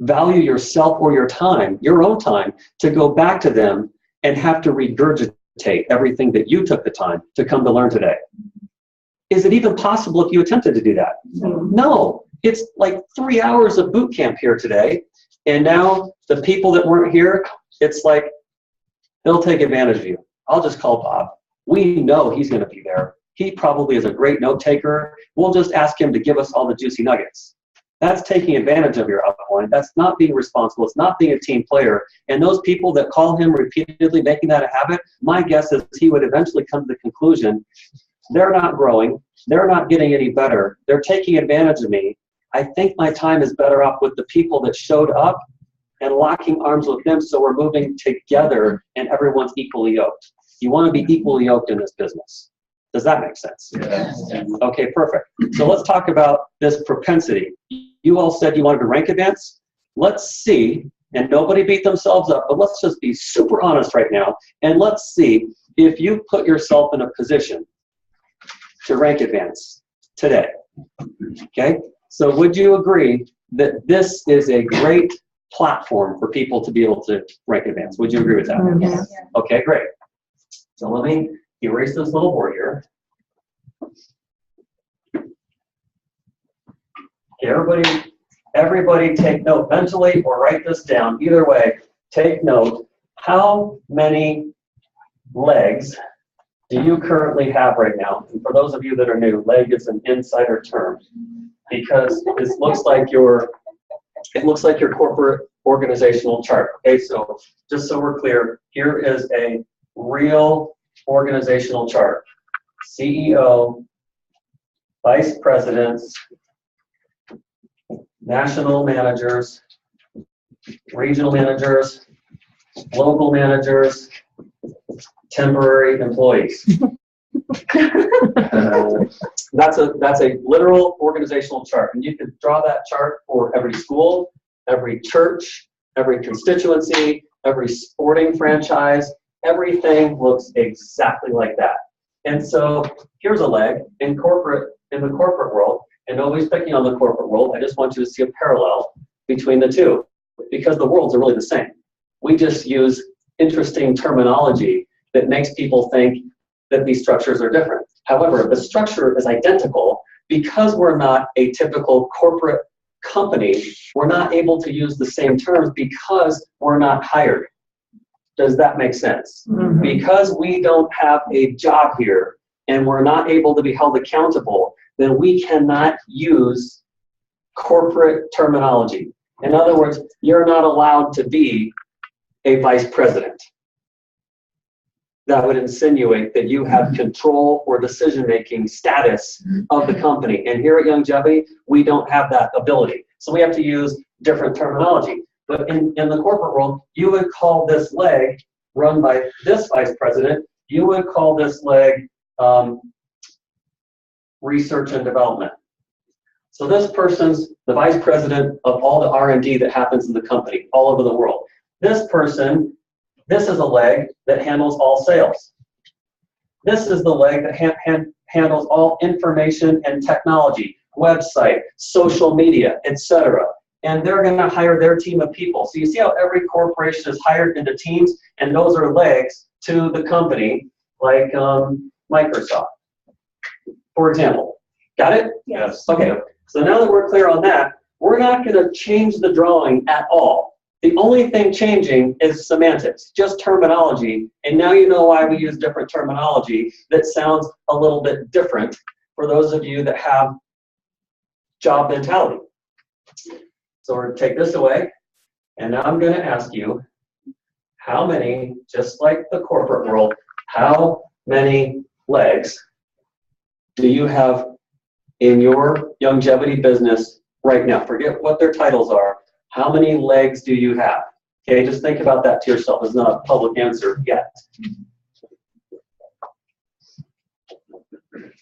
value yourself or your time, your own time, to go back to them and have to regurgitate everything that you took the time to come to learn today? Is it even possible if you attempted to do that? No. It's like 3 hours of boot camp here today, and now the people that weren't here, it's like they'll take advantage of you. I'll just call Bob. We know he's going to be there. He probably is a great note taker. We'll just ask him to give us all the juicy nuggets. That's taking advantage of your upline. That's not being responsible. It's not being a team player. And those people that call him repeatedly, making that a habit, my guess is he would eventually come to the conclusion, they're not growing. They're not getting any better. They're taking advantage of me. I think my time is better off with the people that showed up and locking arms with them, so we're moving together and everyone's equally yoked. You want to be equally yoked in this business. Does that make sense? Yes. Okay, perfect. So let's talk about this propensity. You all said you wanted to rank advance. Let's see, and nobody beat themselves up, but let's just be super honest right now, and let's see if you put yourself in a position to rank advance today. Okay? So would you agree that this is a great platform for people to be able to rank advance? Would you agree with that? Yes. Okay, great. So let me erase this little board here. Okay, everybody take note mentally or write this down. Either way, take note. How many legs do you currently have right now? And for those of you that are new, leg is an insider term because it looks like your corporate organizational chart. Okay, so just so we're clear, here is a real organizational chart. CEO, vice presidents, national managers, regional managers, local managers, temporary employees. That's a literal organizational chart, and you can draw that chart for every school, every church, every constituency, every sporting franchise. Everything looks exactly like that. And so here's a leg in the corporate world, and nobody's picking on the corporate world. I just want you to see a parallel between the two, because the worlds are really the same. We just use interesting terminology that makes people think that these structures are different. However, the structure is identical. Because we're not a typical corporate company, we're not able to use the same terms because we're not hired. Does that make sense? Mm-hmm. Because we don't have a job here and we're not able to be held accountable, then we cannot use corporate terminology. In other words, you're not allowed to be a vice president. That would insinuate that you have control or decision-making status of the company. And here at Youngevity, we don't have that ability. So we have to use different terminology. But in the corporate world, you would call this leg run by this vice president, you would call this leg research and development. So this person's the vice president of all the R&D that happens in the company all over the world. This person, this is a leg that handles all sales. This is the leg that handles all information and technology, website, social media, etc. And they're going to hire their team of people. So you see how every corporation is hired into teams, and those are legs to the company, like Microsoft, for example. Got it? Yes. Okay, so now that we're clear on that, we're not going to change the drawing at all. The only thing changing is semantics, just terminology. And now you know why we use different terminology that sounds a little bit different for those of you that have job mentality. So we're going to take this away, and now I'm going to ask you, how many, just like the corporate world, how many legs do you have in your Youngevity business right now? Forget what their titles are. How many legs do you have? Okay, just think about that to yourself. It's not a public answer yet.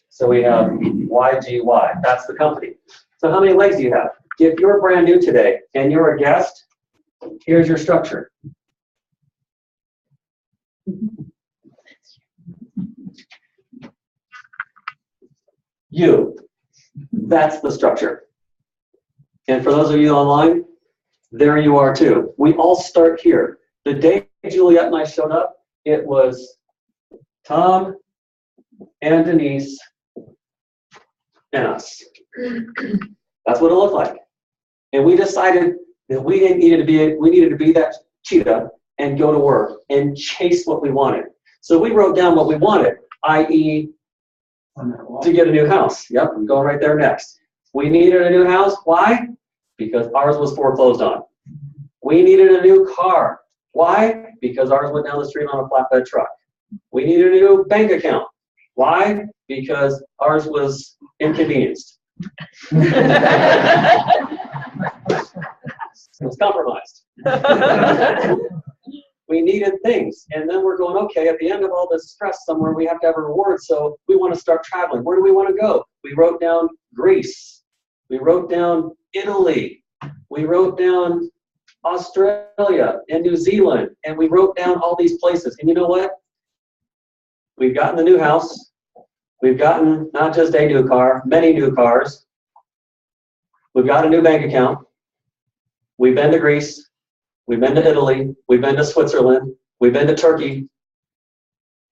So we have YGY. That's the company. So how many legs do you have? If you're brand new today and you're a guest, here's your structure. You. That's the structure. And for those of you online, there you are too. We all start here. The day Juliet and I showed up, it was Tom and Denise and us. That's what it looked like. And we decided that we needed to be that cheetah and go to work and chase what we wanted. So we wrote down what we wanted, i.e. to get a new house. Yep, I'm going right there next. We needed a new house. Why? Because ours was foreclosed on. We needed a new car. Why? Because ours went down the street on a flatbed truck. We needed a new bank account. Why? Because ours was inconvenienced. It was compromised. We needed things. And then we're going, okay, at the end of all this stress somewhere, we have to have a reward. So we want to start traveling. Where do we want to go? We wrote down Greece. We wrote down Italy. We wrote down Australia and New Zealand. And we wrote down all these places. And you know what? We've gotten the new house. We've gotten not just a new car, many new cars. We've got a new bank account. We've been to Greece. We've been to Italy. We've been to Switzerland. We've been to Turkey.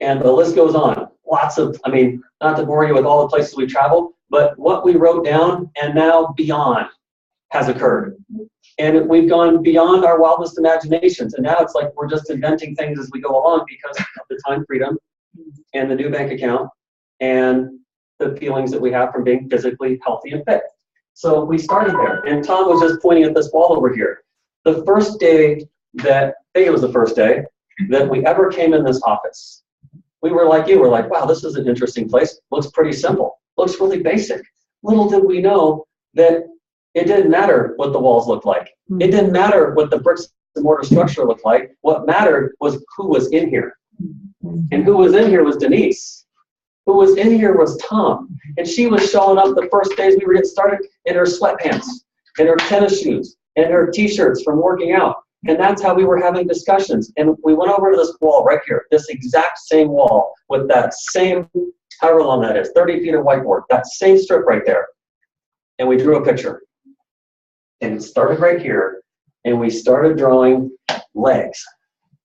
And the list goes on. Lots of, I mean, not to bore you with all the places we traveled, but what we wrote down and now beyond has occurred. And we've gone beyond our wildest imaginations. And now it's like we're just inventing things as we go along because of the time freedom and the new bank account and the feelings that we have from being physically healthy and fit. So we started there. And Tom was just pointing at this wall over here. The first day that, I think it was the first day, that we ever came in this office, we were like you, we're like, wow, this is an interesting place. Looks pretty simple. Looks really basic. Little did we know that it didn't matter what the walls looked like. It didn't matter what the bricks and mortar structure looked like. What mattered was who was in here. And who was in here was Denise. Who was in here was Tom. And she was showing up the first days we were getting started in her sweatpants, in her tennis shoes, and her t-shirts from working out. And that's how we were having discussions. And we went over to this wall right here, this exact same wall with that same, however long that is, 30 feet of whiteboard, that same strip right there. And we drew a picture. And it started right here. And we started drawing legs.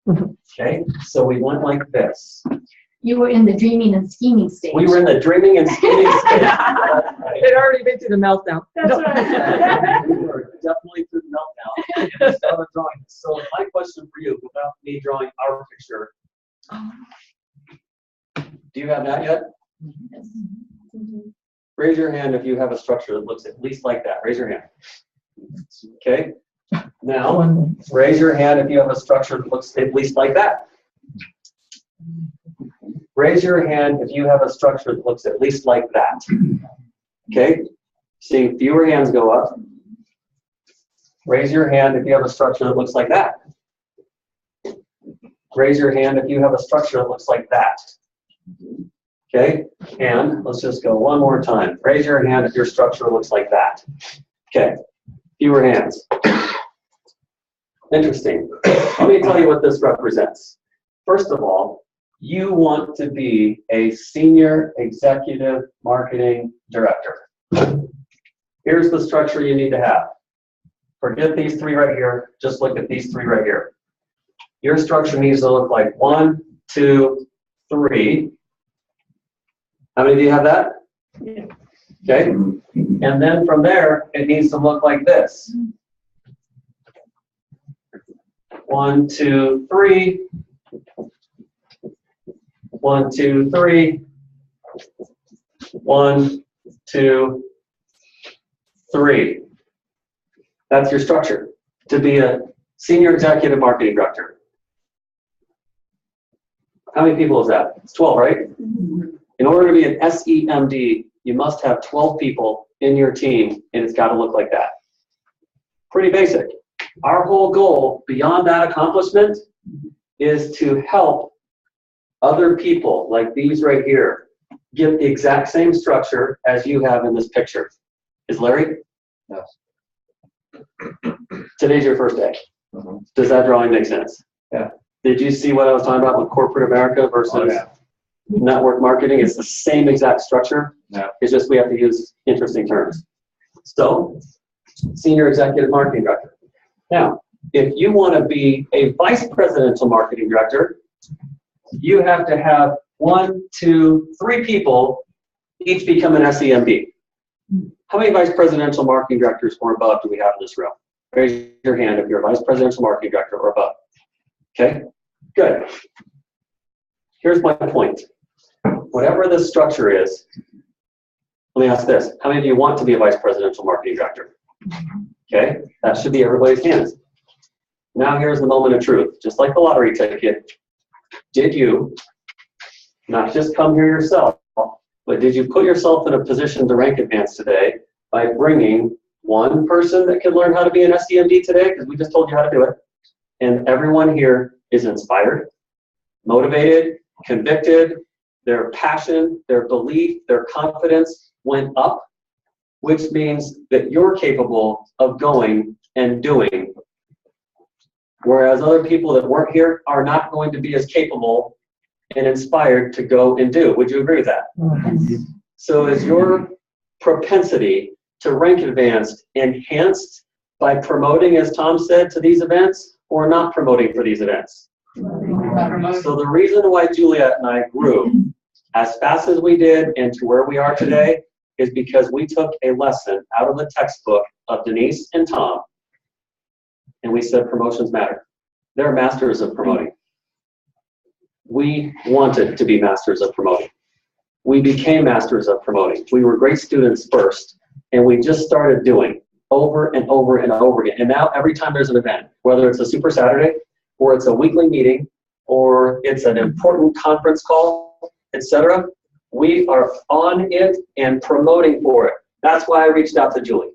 Okay, so we went like this. You were in the dreaming and scheming stage. We were in the dreaming and scheming stage. They'd already been through the meltdown. That's right. We were definitely through the meltdown. And we started drawing. So my question for you, without me drawing our picture, do you have that yet? Raise your hand if you have a structure that looks at least like that. Raise your hand. Okay. Now, raise your hand if you have a structure that looks at least like that. Raise your hand if you have a structure that looks at least like that. Okay? Seeing fewer hands go up. Raise your hand if you have a structure that looks like that. Raise your hand if you have a structure that looks like that. Okay? And let's just go one more time. Raise your hand if your structure looks like that. Okay. Fewer hands. Interesting. Let me tell you what this represents. First of all, you want to be a senior executive marketing director. Here's the structure you need to have. Forget these three right here. Just look at these three right here. Your structure needs to look like 1, 2, 3. How many of you have that? Yeah. Okay. And then from there, it needs to look like this. 1, 2, 3. 1, 2, 3. 1, 2, 3. That's your structure to be a senior executive marketing director. How many people is that? It's 12, right? In order to be an SEMD, you must have 12 people in your team, and it's got to look like that. Pretty basic. Our whole goal beyond that accomplishment is to help other people like these right here get the exact same structure as you have in this picture. Is Larry? Yes. Today's your first day. Does that drawing make sense? Yeah. Did you see what I was talking about with corporate America versus network marketing? It's the same exact structure. Yeah. It's just we have to use interesting terms. So, senior executive marketing director. Now, if you want to be a vice presidential marketing director, you have to have 1, 2, 3 people each become an SEMD. How many vice presidential marketing directors or above do we have in this room? Raise your hand if you're a vice presidential marketing director or above. Okay, good. Here's my point. Whatever this structure is, let me ask this. How many of you want to be a vice presidential marketing director? Okay, that should be everybody's hands. Now here's the moment of truth. Just like the lottery ticket, did you not just come here yourself, but did you put yourself in a position to rank advance today by bringing one person that can learn how to be an SEMD today, because we just told you how to do it, and everyone here is inspired, motivated, convicted, their passion, their belief, their confidence went up, which means that you're capable of going and doing, whereas other people that weren't here are not going to be as capable and inspired to go and do. Would you agree with that? So is your propensity to rank advanced enhanced by promoting, as Tom said, to these events, or not promoting for these events? So the reason why Juliet and I grew as fast as we did and to where we are today is because we took a lesson out of the textbook of Denise and Tom, and we said promotions matter. They're masters of promoting. We wanted to be masters of promoting. We became masters of promoting. We were great students first, and we just started doing over and over and over again. And now every time there's an event, whether it's a Super Saturday, or it's a weekly meeting, or it's an important conference call, etc., we are on it and promoting for it. That's why I reached out to Julie.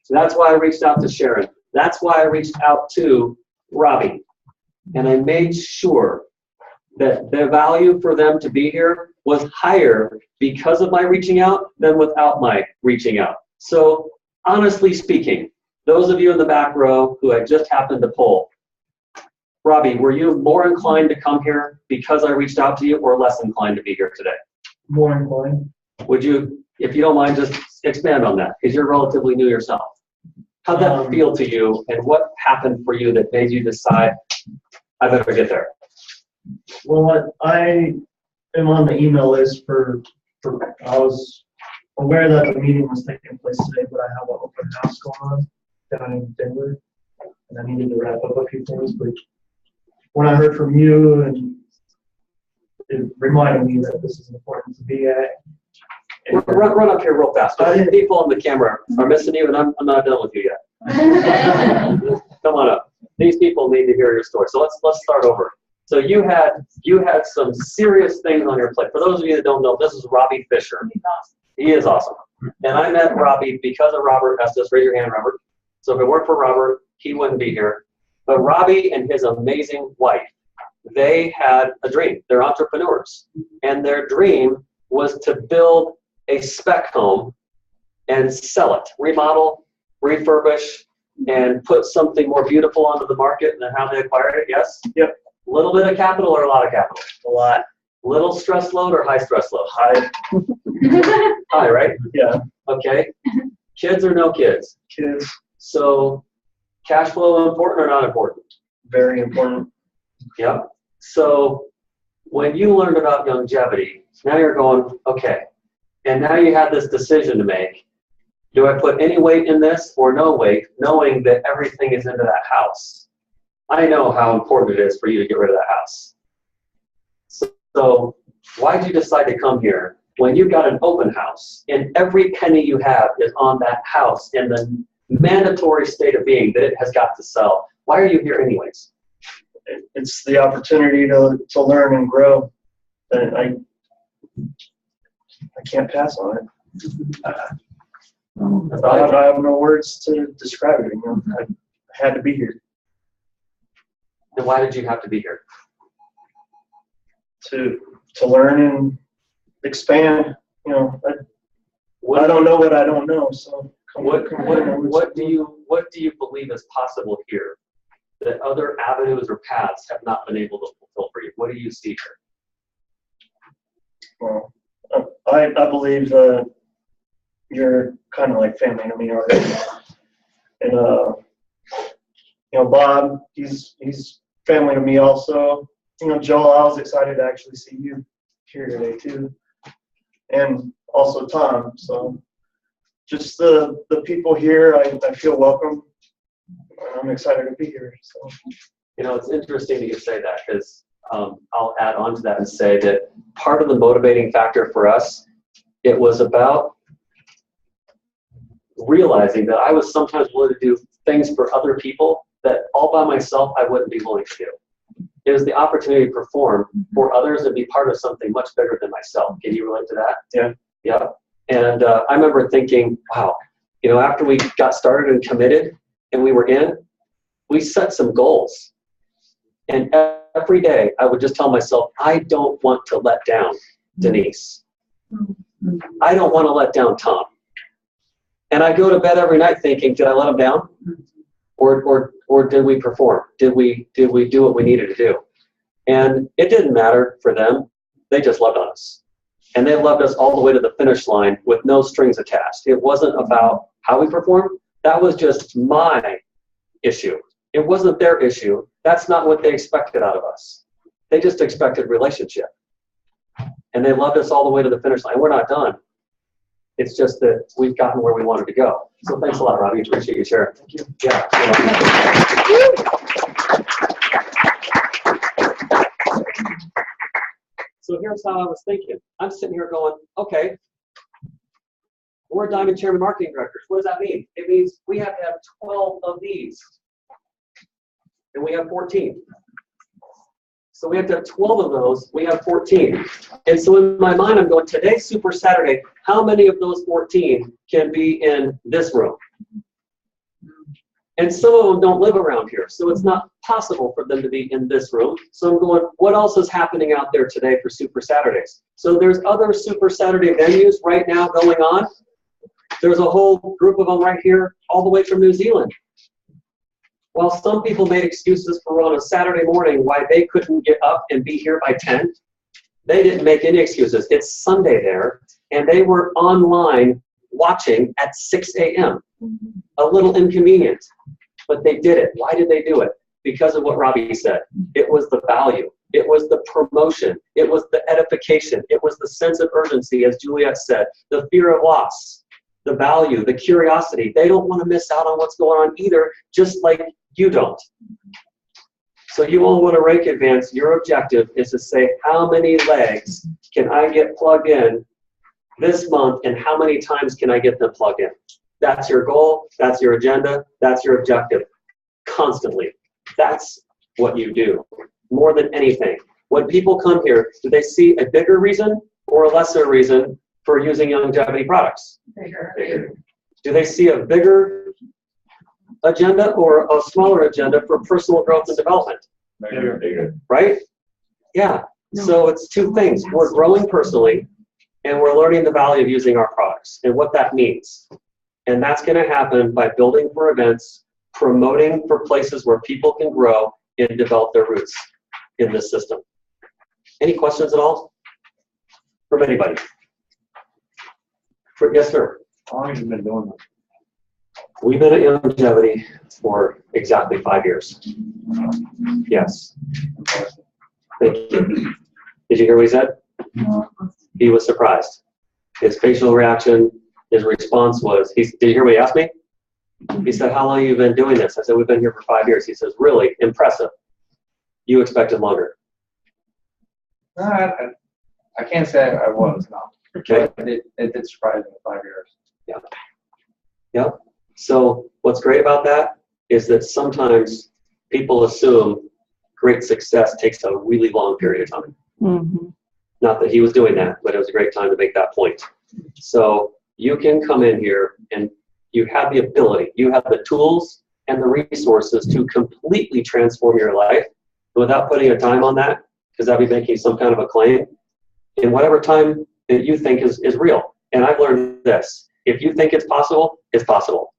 That's why I reached out to Sharon. That's why I reached out to Robbie. And I made sure that the value for them to be here was higher because of my reaching out than without my reaching out. So honestly speaking, those of you in the back row who I just happened to pull, Robbie, were you more inclined to come here because I reached out to you, or less inclined to be here today? More inclined. Would you, if you don't mind, just expand on that, because you're relatively new yourself. How'd that feel to you, and what happened for you that made you decide, I better get there? Well, I am on the email list for I was aware that the meeting was taking place today, but I have an open house going on down in Denver, and I needed to wrap up a few things. But when I heard from you, and it reminded me that this is important to be at. Run up here real fast. People on the camera are missing you, and I'm not done with you yet. Come on up. These people need to hear your story. So let's start over. So you had some serious things on your plate. For those of you that don't know, this is Robbie Fisher. He is awesome. And I met Robbie because of Robert Estes. Raise your hand, Robert. So if it weren't for Robert, he wouldn't be here. But Robbie and his amazing wife, they had a dream. They're entrepreneurs. And their dream was to build a spec home and sell it, remodel, refurbish, and put something more beautiful onto the market than how they acquired it. Yes? Yep. A little bit of capital or a lot of capital? A lot. Little stress load or high stress load? High. High, right? Yeah. Okay. Kids or no kids? Kids. So cash flow important or not important? Very important. Yep. So when you learned about longevity, now you're going, okay, and now you have this decision to make. Do I put any weight in this or no weight, knowing that everything is into that house? I know how important it is for you to get rid of that house. So why did you decide to come here when you've got an open house and every penny you have is on that house in the mandatory state of being that it has got to sell? Why are you here anyways? It's the opportunity to learn and grow. And I can't pass on it. I have no words to describe it. You know, I had to be here. And why did you have to be here? To learn and expand. You know, I don't know what I don't know. So what do you believe is possible here that other avenues or paths have not been able to fulfill for you? What do you see here? Well, I believe that you're kind of like family to me already. And you know, Bob, he's family to me also. Joel, I was excited to actually see you here today too, and also Tom. So just the people here, I feel welcome. I'm excited to be here. So. It's interesting that you say that, because I'll add on to that and say that part of the motivating factor for us, it was about realizing that I was sometimes willing to do things for other people that all by myself I wouldn't be willing to do. It was the opportunity to perform for others and be part of something much bigger than myself. Can you relate to that? Yeah. Yeah. And I remember thinking, wow, after we got started and committed and we were in, we set some goals. And every day I would just tell myself, I don't want to let down Denise. I don't want to let down Tom. And I go to bed every night thinking, did I let him down? Or did we perform? Did we do what we needed to do? And it didn't matter for them. They just loved us. And they loved us all the way to the finish line with no strings attached. It wasn't about how we performed. That was just my issue. It wasn't their issue. That's not what they expected out of us. They just expected relationship. And they loved us all the way to the finish line. We're not done. It's just that we've gotten where we wanted to go. So thanks a lot, Robbie. Appreciate you sharing. Thank you. Yeah. So here's how I was thinking. I'm sitting here going, okay, we're Diamond Chairman Marketing Directors. What does that mean? It means we have to have 12 of these. And we have 14. So we have to have 12 of those. We have 14. And so in my mind, I'm going, today's Super Saturday. How many of those 14 can be in this room? And some of them don't live around here. So it's not possible for them to be in this room. So I'm going, what else is happening out there today for Super Saturdays? So there's other Super Saturday venues right now going on. There's a whole group of them right here, all the way from New Zealand. While some people made excuses for on a Saturday morning why they couldn't get up and be here by 10, they didn't make any excuses. It's Sunday there, and they were online watching at 6 a.m. A little inconvenient, but they did it. Why did they do it? Because of what Robbie said. It was the value. It was the promotion. It was the edification. It was the sense of urgency, as Juliet said, the fear of loss, the value, the curiosity. They don't want to miss out on what's going on either, just like you don't. So you all want to rank advance. Your objective is to say, how many legs can I get plugged in this month, and how many times can I get them plugged in? That's your goal. That's your agenda. That's your objective. Constantly. That's what you do. More than anything. When people come here, do they see a bigger reason or a lesser reason for using longevity products? Bigger. Do they see a bigger agenda or a smaller agenda for personal growth and development? Bigger. Right? Yeah. So it's two things. We're growing personally, and we're learning the value of using our products and what that means. And that's going to happen by building for events, promoting for places where people can grow and develop their roots in this system. Any questions at all from anybody? Yes, sir. How long have you been doing that? We've been at Longevity for exactly 5 years. Yes. Thank you. Did you hear what he said? He was surprised. His facial reaction, his response was, did you hear what he asked me? He said, how long have you been doing this? I said, we've been here for 5 years. He says, really impressive. You expected longer. I can't say I was, no. Okay. It did surprise me 5 years. Yeah. Yeah. So what's great about that is that sometimes people assume great success takes a really long period of time. Mm-hmm. Not that he was doing that, but it was a great time to make that point. So you can come in here and you have the ability, you have the tools and the resources to completely transform your life without putting a time on that, because that'd be making some kind of a claim, in whatever time that you think is real. And I've learned this. If you think it's possible, it's possible.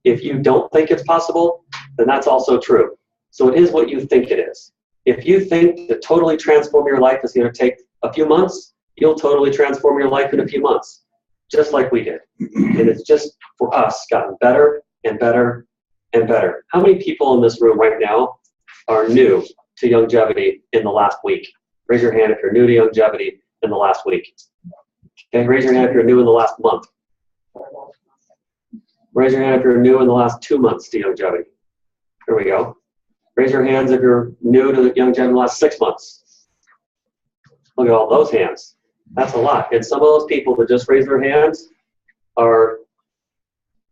If you don't think it's possible, then that's also true. So it is what you think it is. If you think to totally transform your life is going to take a few months, you'll totally transform your life in a few months, just like we did. And it's just, for us, gotten better and better and better. How many people in this room right now are new to longevity in the last week? Raise your hand if you're new to longevity in the last week. Okay, raise your hand if you're new in the last month. Raise your hand if you're new in the last 2 months to longevity. There we go. Raise your hands if you're new to longevity in the last 6 months. Look at all those hands. That's a lot. And some of those people that just raise their hands are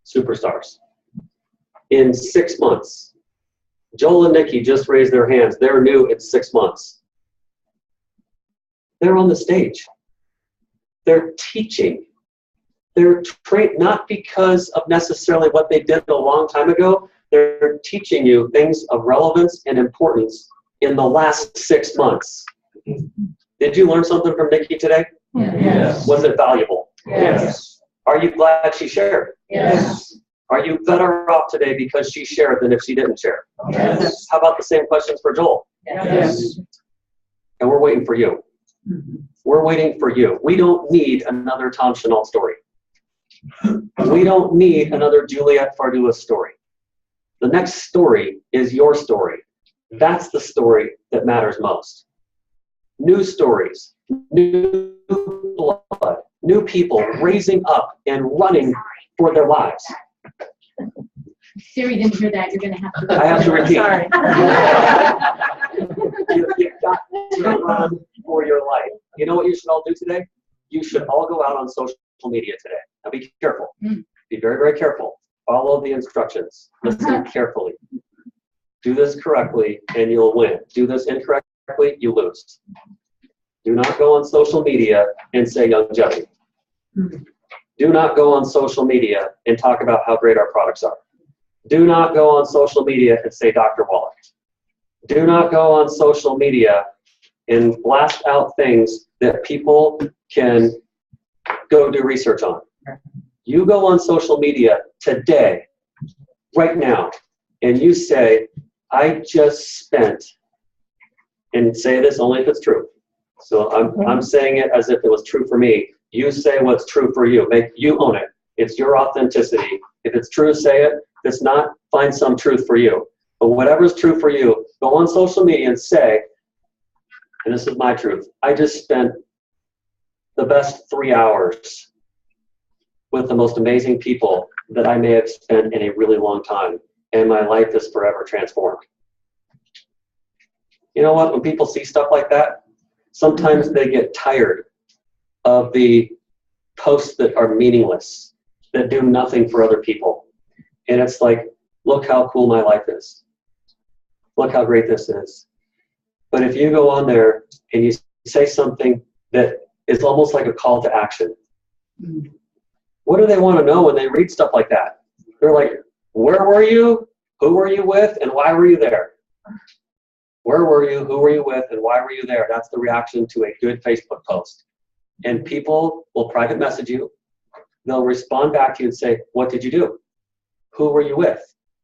superstars. In 6 months, Joel and Nikki just raised their hands. They're new in 6 months. They're on the stage. They're teaching. They're trained not because of necessarily what they did a long time ago. They're teaching you things of relevance and importance in the last 6 months. Did you learn something from Nikki today? Yes. Was it valuable? Yes. Are you glad she shared? Yes. Are you better off today because she shared than if she didn't share? Yes. How about the same questions for Joel? Yes. And we're waiting for you. We're waiting for you. We don't need another Tom Chenault story. We don't need another Juliet Fardulis story. The next story is your story. That's the story that matters most. New stories, new blood, new people raising up and running for their lives. Siri didn't hear that. You're going to have to. I have to repeat. Sorry. You've got to run for your life. You know what you should all do today? You should all go out on social media today. Now be careful. Be very, very careful. Follow the instructions. Listen carefully. Do this correctly and you'll win. Do this incorrectly, you lose. Do not go on social media and say longevity. Do not go on social media and talk about how great our products are. Do not go on social media and say Dr. Wallach. Do not go on social media and blast out things that people can go do research on. You go on social media today, right now, and you say, I just spent, and say this only if it's true. So I'm saying it as if it was true for me. You say what's true for you. You own it. It's your authenticity. If it's true, say it. If it's not, find some truth for you. But whatever's true for you, go on social media and say, and this is my truth, I just spent the best 3 hours with the most amazing people that I may have spent in a really long time, and my life is forever transformed. You know what? When people see stuff like that, sometimes they get tired of the posts that are meaningless, that do nothing for other people. And it's like, look how cool my life is. Look how great this is. But if you go on there and you say something that is almost like a call to action, what do they want to know when they read stuff like that? They're like, where were you? Who were you with? And why were you there? Where were you? Who were you with? And why were you there? That's the reaction to a good Facebook post. And people will private message you. They'll respond back to you and say, what did you do? Who were you with?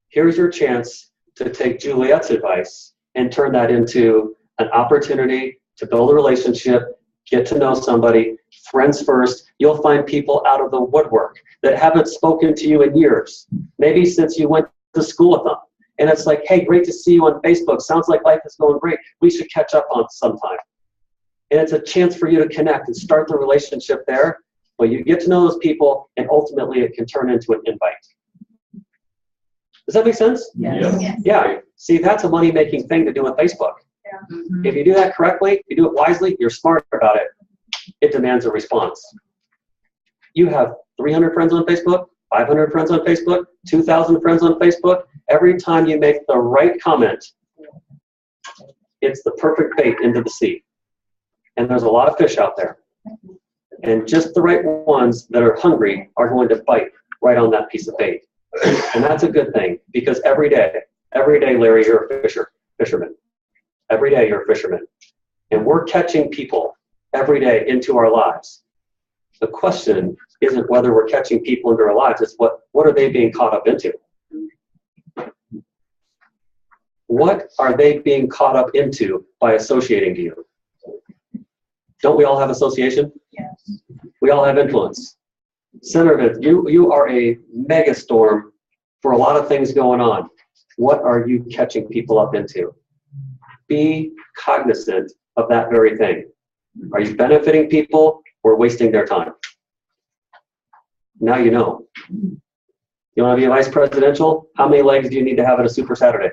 Here's your chance to take Juliet's advice and turn that into an opportunity to build a relationship, get to know somebody, friends first. You'll find people out of the woodwork that haven't spoken to you in years, maybe since you went to school with them. And it's like, hey, great to see you on Facebook. Sounds like life is going great. We should catch up on sometime. And it's a chance for you to connect and start the relationship there. But you get to know those people, and ultimately it can turn into an invite. Does that make sense? Yes. Yeah. See, that's a money-making thing to do on Facebook. If you do that correctly, you do it wisely, you're smart about it, it demands a response. You have 300 friends on Facebook, 500 friends on Facebook, 2,000 friends on Facebook. Every time you make the right comment, it's the perfect bait into the sea. And there's a lot of fish out there. And just the right ones that are hungry are going to bite right on that piece of bait. And that's a good thing, because every day, Larry, you're a fisherman. Every day you're a fisherman. And we're catching people every day into our lives. The question isn't whether we're catching people into our lives, it's what are they being caught up into? What are they being caught up into by associating to you? Don't we all have association? Yes. We all have influence. Center of it, you are a megastorm for a lot of things going on. What are you catching people up into? Be cognizant of that very thing. Are you benefiting people or wasting their time? Now you know. You want to be a vice presidential? How many legs do you need to have at a Super Saturday?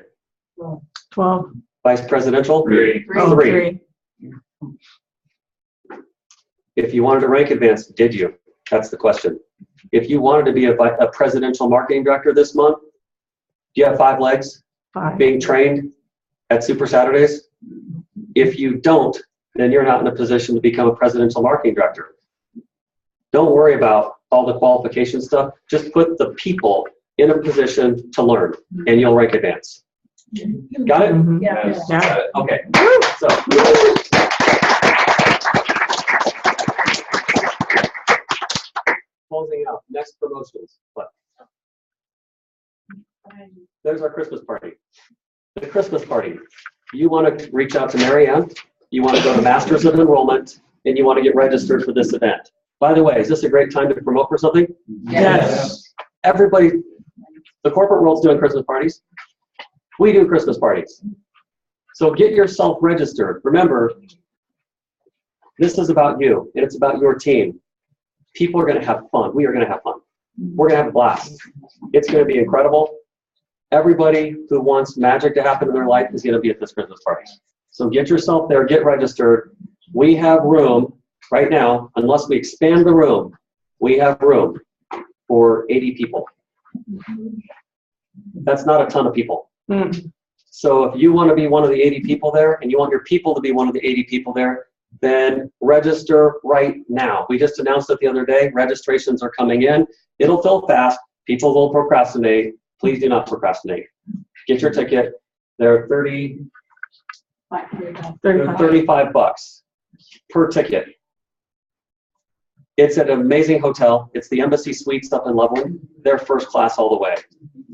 12. Vice presidential? Three. Oh, Three. If you wanted to rank advance, did you? That's the question. If you wanted to be a presidential marketing director this month, do you have 5 legs 5. being trained at Super Saturdays? If you don't, then you're not in a position to become a presidential marketing director. Don't worry about all the qualification stuff. Just put the people in a position to learn, and you'll rank advance. Got it? Mhm. Yeah. Yeah. Okay. So. Closing out. Next promotions. What? There's our Christmas party. The Christmas party. You want to reach out to Mary Ann. You want to go to Masters of Enrollment, and you want to get registered for this event. By the way, is this a great time to promote for something? Yes. Everybody, the corporate world's doing Christmas parties. We do Christmas parties. So get yourself registered. Remember, this is about you, and it's about your team. People are going to have fun. We are going to have fun. We're going to have a blast. It's going to be incredible. Everybody who wants magic to happen in their life is going to be at this Christmas party. So get yourself there, get registered. We have room right now, unless we expand the room, we have room for 80 people. That's not a ton of people. So if you want to be one of the 80 people there, and you want your people to be one of the 80 people there, then register right now. We just announced it the other day. Registrations are coming in. It'll fill fast. People will procrastinate. Please do not procrastinate. Get your ticket. They're 35 bucks per ticket. It's an amazing hotel. It's the Embassy Suites up in Loveland. They're first class all the way.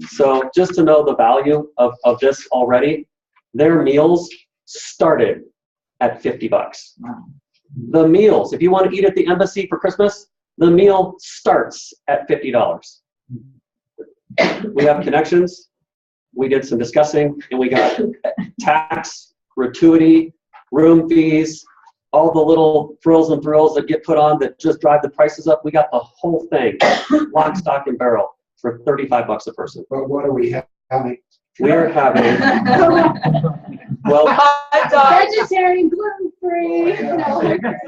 So just to know the value of this already, their meals started at 50 bucks. The meals, if you want to eat at the Embassy for Christmas, the meal starts at $50. We have connections. We did some discussing, and we got tax, gratuity, room fees, all the little frills and thrills that get put on that just drive the prices up. We got the whole thing, lock, stock, and barrel, for 35 bucks a person. But what are we having? We're having, well, Vegetarian, gluten-free.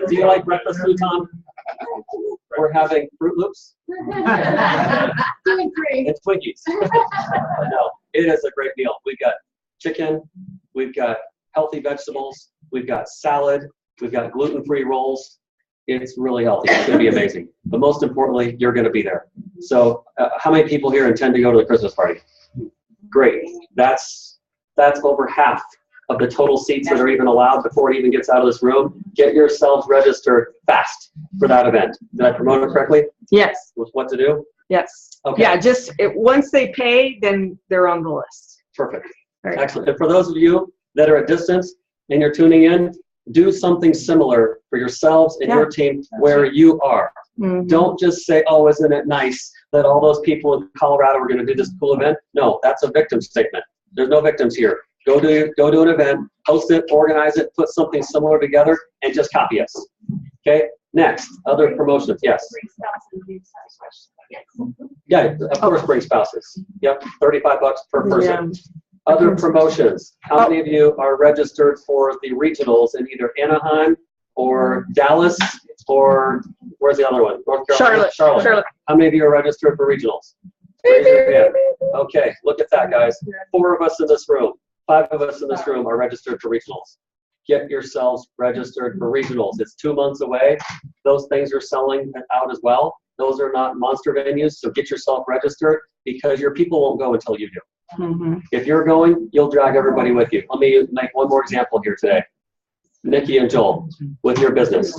do you like breakfast food, Tom? We're having Fruit Loops Gluten-free. and Twinkies. No, it is a great meal. We've got chicken, we've got healthy vegetables, we've got salad, we've got gluten-free rolls. It's really healthy. It's going to be amazing. But most importantly, you're going to be there. So how many people here intend to go to the Christmas party? Great. That's over half of the total seats that are even allowed before it even gets out of this room. Get yourselves registered fast for that event. Did I promote it correctly? Yes, With what to do? yes. Okay. Yeah, just once they pay, then they're on the list. Perfect. Right. Excellent. And for those of you that are at distance and you're tuning in, do something similar for yourselves and your team where you are. Mhm. Don't just say, oh, isn't it nice that all those people in Colorado are going to do this cool event? No, that's a victim statement. There's no victims here. Go to an event, host it, organize it, put something similar together, and just copy us. Okay? Next, other promotions. Yes. Yeah, of course, bring spouses. Yep, 35 bucks per person. Other promotions. How many of you are registered for the regionals in either Anaheim or Dallas or where's the other one? North Carolina? Charlotte. How many of you are registered for regionals? Raise your hand. Okay, look at that, guys. 4 of us in this room. 5 of us in this room are registered for regionals. Get yourselves registered for regionals. It's 2 months away. Those things are selling out as well. Those are not monster venues, so get yourself registered because your people won't go until you do. Mhm. If you're going, you'll drag everybody with you. Let me make one more example here today. Nikki and Joel, with your business.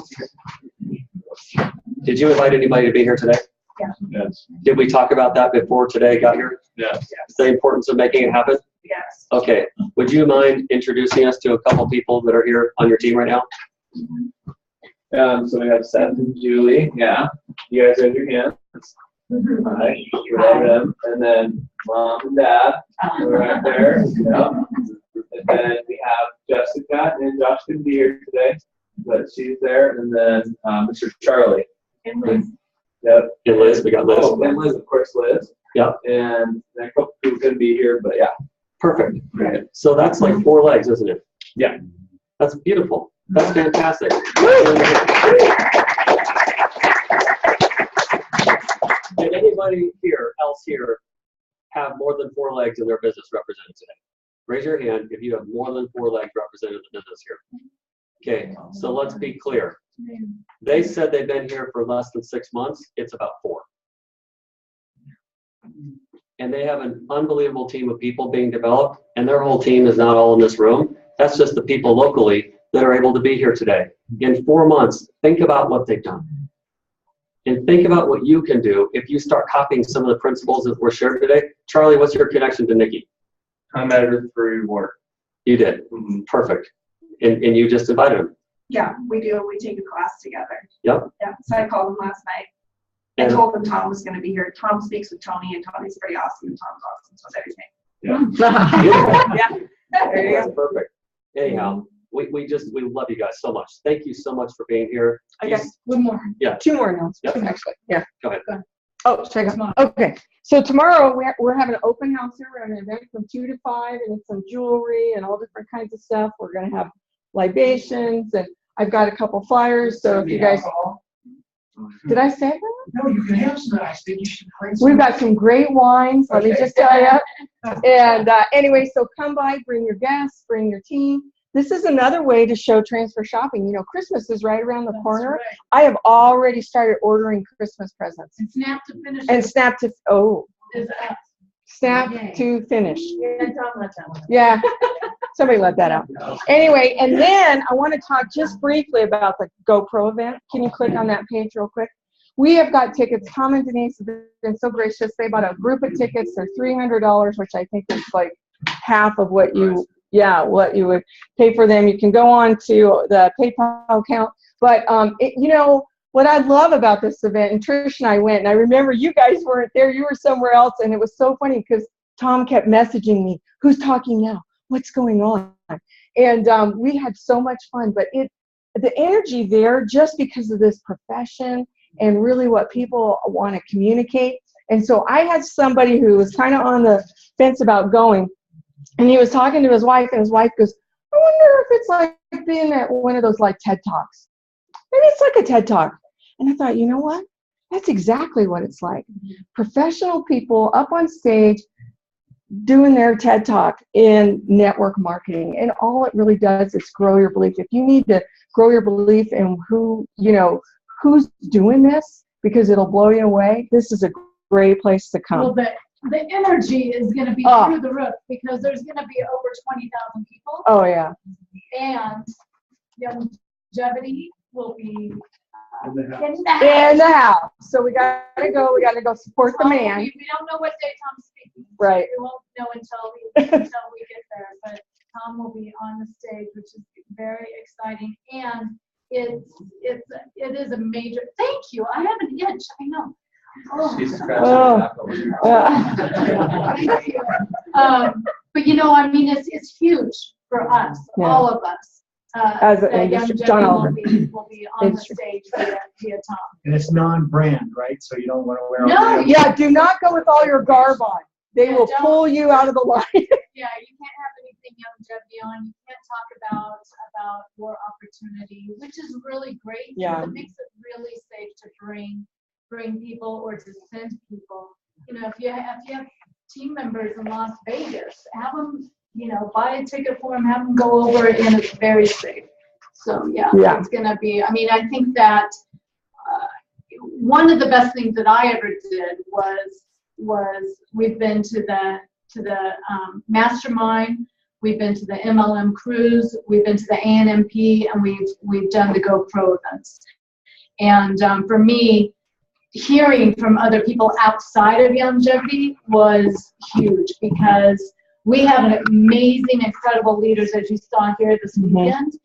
Did you invite anybody to be here today? Yes. Did we talk about that before today got here? Yes. The importance of making it happen? Yes. Okay. Would you mind introducing us to a couple people that are here on your team right now? So we have Seth and Julie. Yeah. You guys raise your hands. Hi. We love them. And then Mom and Dad. We're right there. Yep. And then we have Jessica, and Josh couldn't be here today, but she's there, and then Mr. Charlie. And Liz. Yep. And Liz, we got Liz. Oh, and Liz, of course, Liz. Yep. And a couple people couldn't be here, but yeah. Perfect. So that's like 4 legs, isn't it? Yeah. That's beautiful. That's fantastic. Did anybody else here have more than 4 legs in their business represented today? Raise your hand if you have more than 4 legs represented in the business here. Okay, so let's be clear. They said they've been here for less than 6 months. It's about 4. And they have an unbelievable team of people being developed, and their whole team is not all in this room. That's just the people locally that are able to be here today. In 4 months, think about what they've done. And think about what you can do if you start copying some of the principles that were shared today. Charlie, what's your connection to Nikki? I'm editor for your work. You did. Perfect. And you just invited him. Yeah, we do. We take a class together. Yep. Yeah. So I called him last night. I And- told him Tom was going to be here. Tom speaks with Tony, and Tony's pretty awesome, and Tom's awesome, so there's me. Yeah. That's perfect. Anyhow, we love you guys so much. Thank you so much for being here. I got one more. Yeah. 2 more announcements, Yeah. actually. Yeah. Go ahead. Oh, should I go? Okay. So tomorrow we're having an open house here. We're having an event from 2 to 5, and it's some jewelry and all different kinds of stuff. We're going to have libations, and I've got a couple flyers. So if you guys, did I say that? No, you can have some. I think you should bring some. We've got some great wines, let me just tell you. And anyway, so come by, bring your guests, bring your team. This is another way to show transfer shopping. You know, Christmas is right around the corner. Right. I have already started ordering Christmas presents. And snap to finish. And Snap to, oh, Is us. Snap Yay. to finish. Yeah, don't let that one. Yeah, somebody let that out. Anyway, and then I want to talk just briefly about the GoPro event. Can you click on that page real quick? We have got tickets. Tom and Denise have been so gracious. They bought a group of tickets. They're $300, which I think is like half of what you, what you would pay for them. You can go on to the PayPal account. But, you know, what I love about this event, and Trish and I went, and I remember you guys weren't there. You were somewhere else, and it was so funny because Tom kept messaging me, who's talking now? What's going on? And we had so much fun. But the energy there, just because of this profession and really what people want to communicate. And so I had somebody who was kind of on the fence about going, and he was talking to his wife, and his wife goes, I wonder if it's like being at one of those like TED Talks. Maybe it's like a TED Talk. And I thought, you know what? That's exactly what it's like. Professional people up on stage doing their TED Talk in network marketing. And all it really does is grow your belief. If you need to grow your belief in who, you know, who's doing this, because it'll blow you away, this is a great place to come. Well, the energy is going to be through the roof because there's going to be over 20,000 people. Oh, yeah. And longevity will be In the house. In the house. So we gotta go support the man. We don't know what day Tom's speaking. Right. We won't know until we get there. But Tom will be on the stage, which is very exciting. And it is a major. Thank you. I have an itch. I know. Oh. She's Oh. Thank you. But you know, I mean, it's huge for us, Yeah. all of us. As an that industry, Young John Jeffy Oliver. will be on the Industry. stage via Tom. And it's non-brand, right? So you don't want to wear. No, Yeah, do not go with all your garb on. They Yeah, will don't. pull you out of the line. Yeah, you can't have anything longevity on. You can't talk about your opportunity, which is really great. Yeah. It makes it really safe to bring people or to send people. You know, if you have team members in Las Vegas, have them, you know, buy a ticket for them, have them go over it, and it's very safe. So yeah. It's gonna be. I mean, I think that one of the best things that I ever did was we've been to the mastermind, we've been to the MLM cruise, we've been to the ANMP, and we've done the GoPro events. And for me, hearing from other people outside of longevity was huge because we have an amazing, incredible leaders, as you saw here this weekend.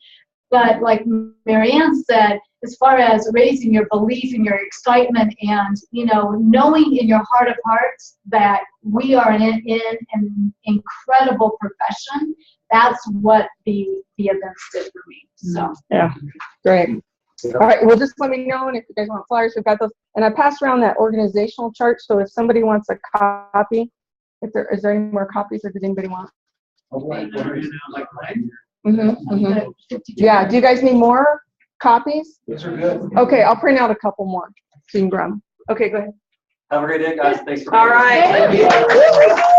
But like Marianne said, as far as raising your belief and your excitement and, knowing in your heart of hearts that we are in an incredible profession. That's what the events did for me. So. Yeah, great. All right, well, just let me know, and if you guys want flyers, we've got those. And I passed around that organizational chart, so if somebody wants a copy, is there any more copies, or does anybody want? Yeah, do you guys need more copies? These are good. Okay, I'll print out a couple more so you can grab them. Okay, go ahead. Have a great day, guys. Thanks for being All here. right.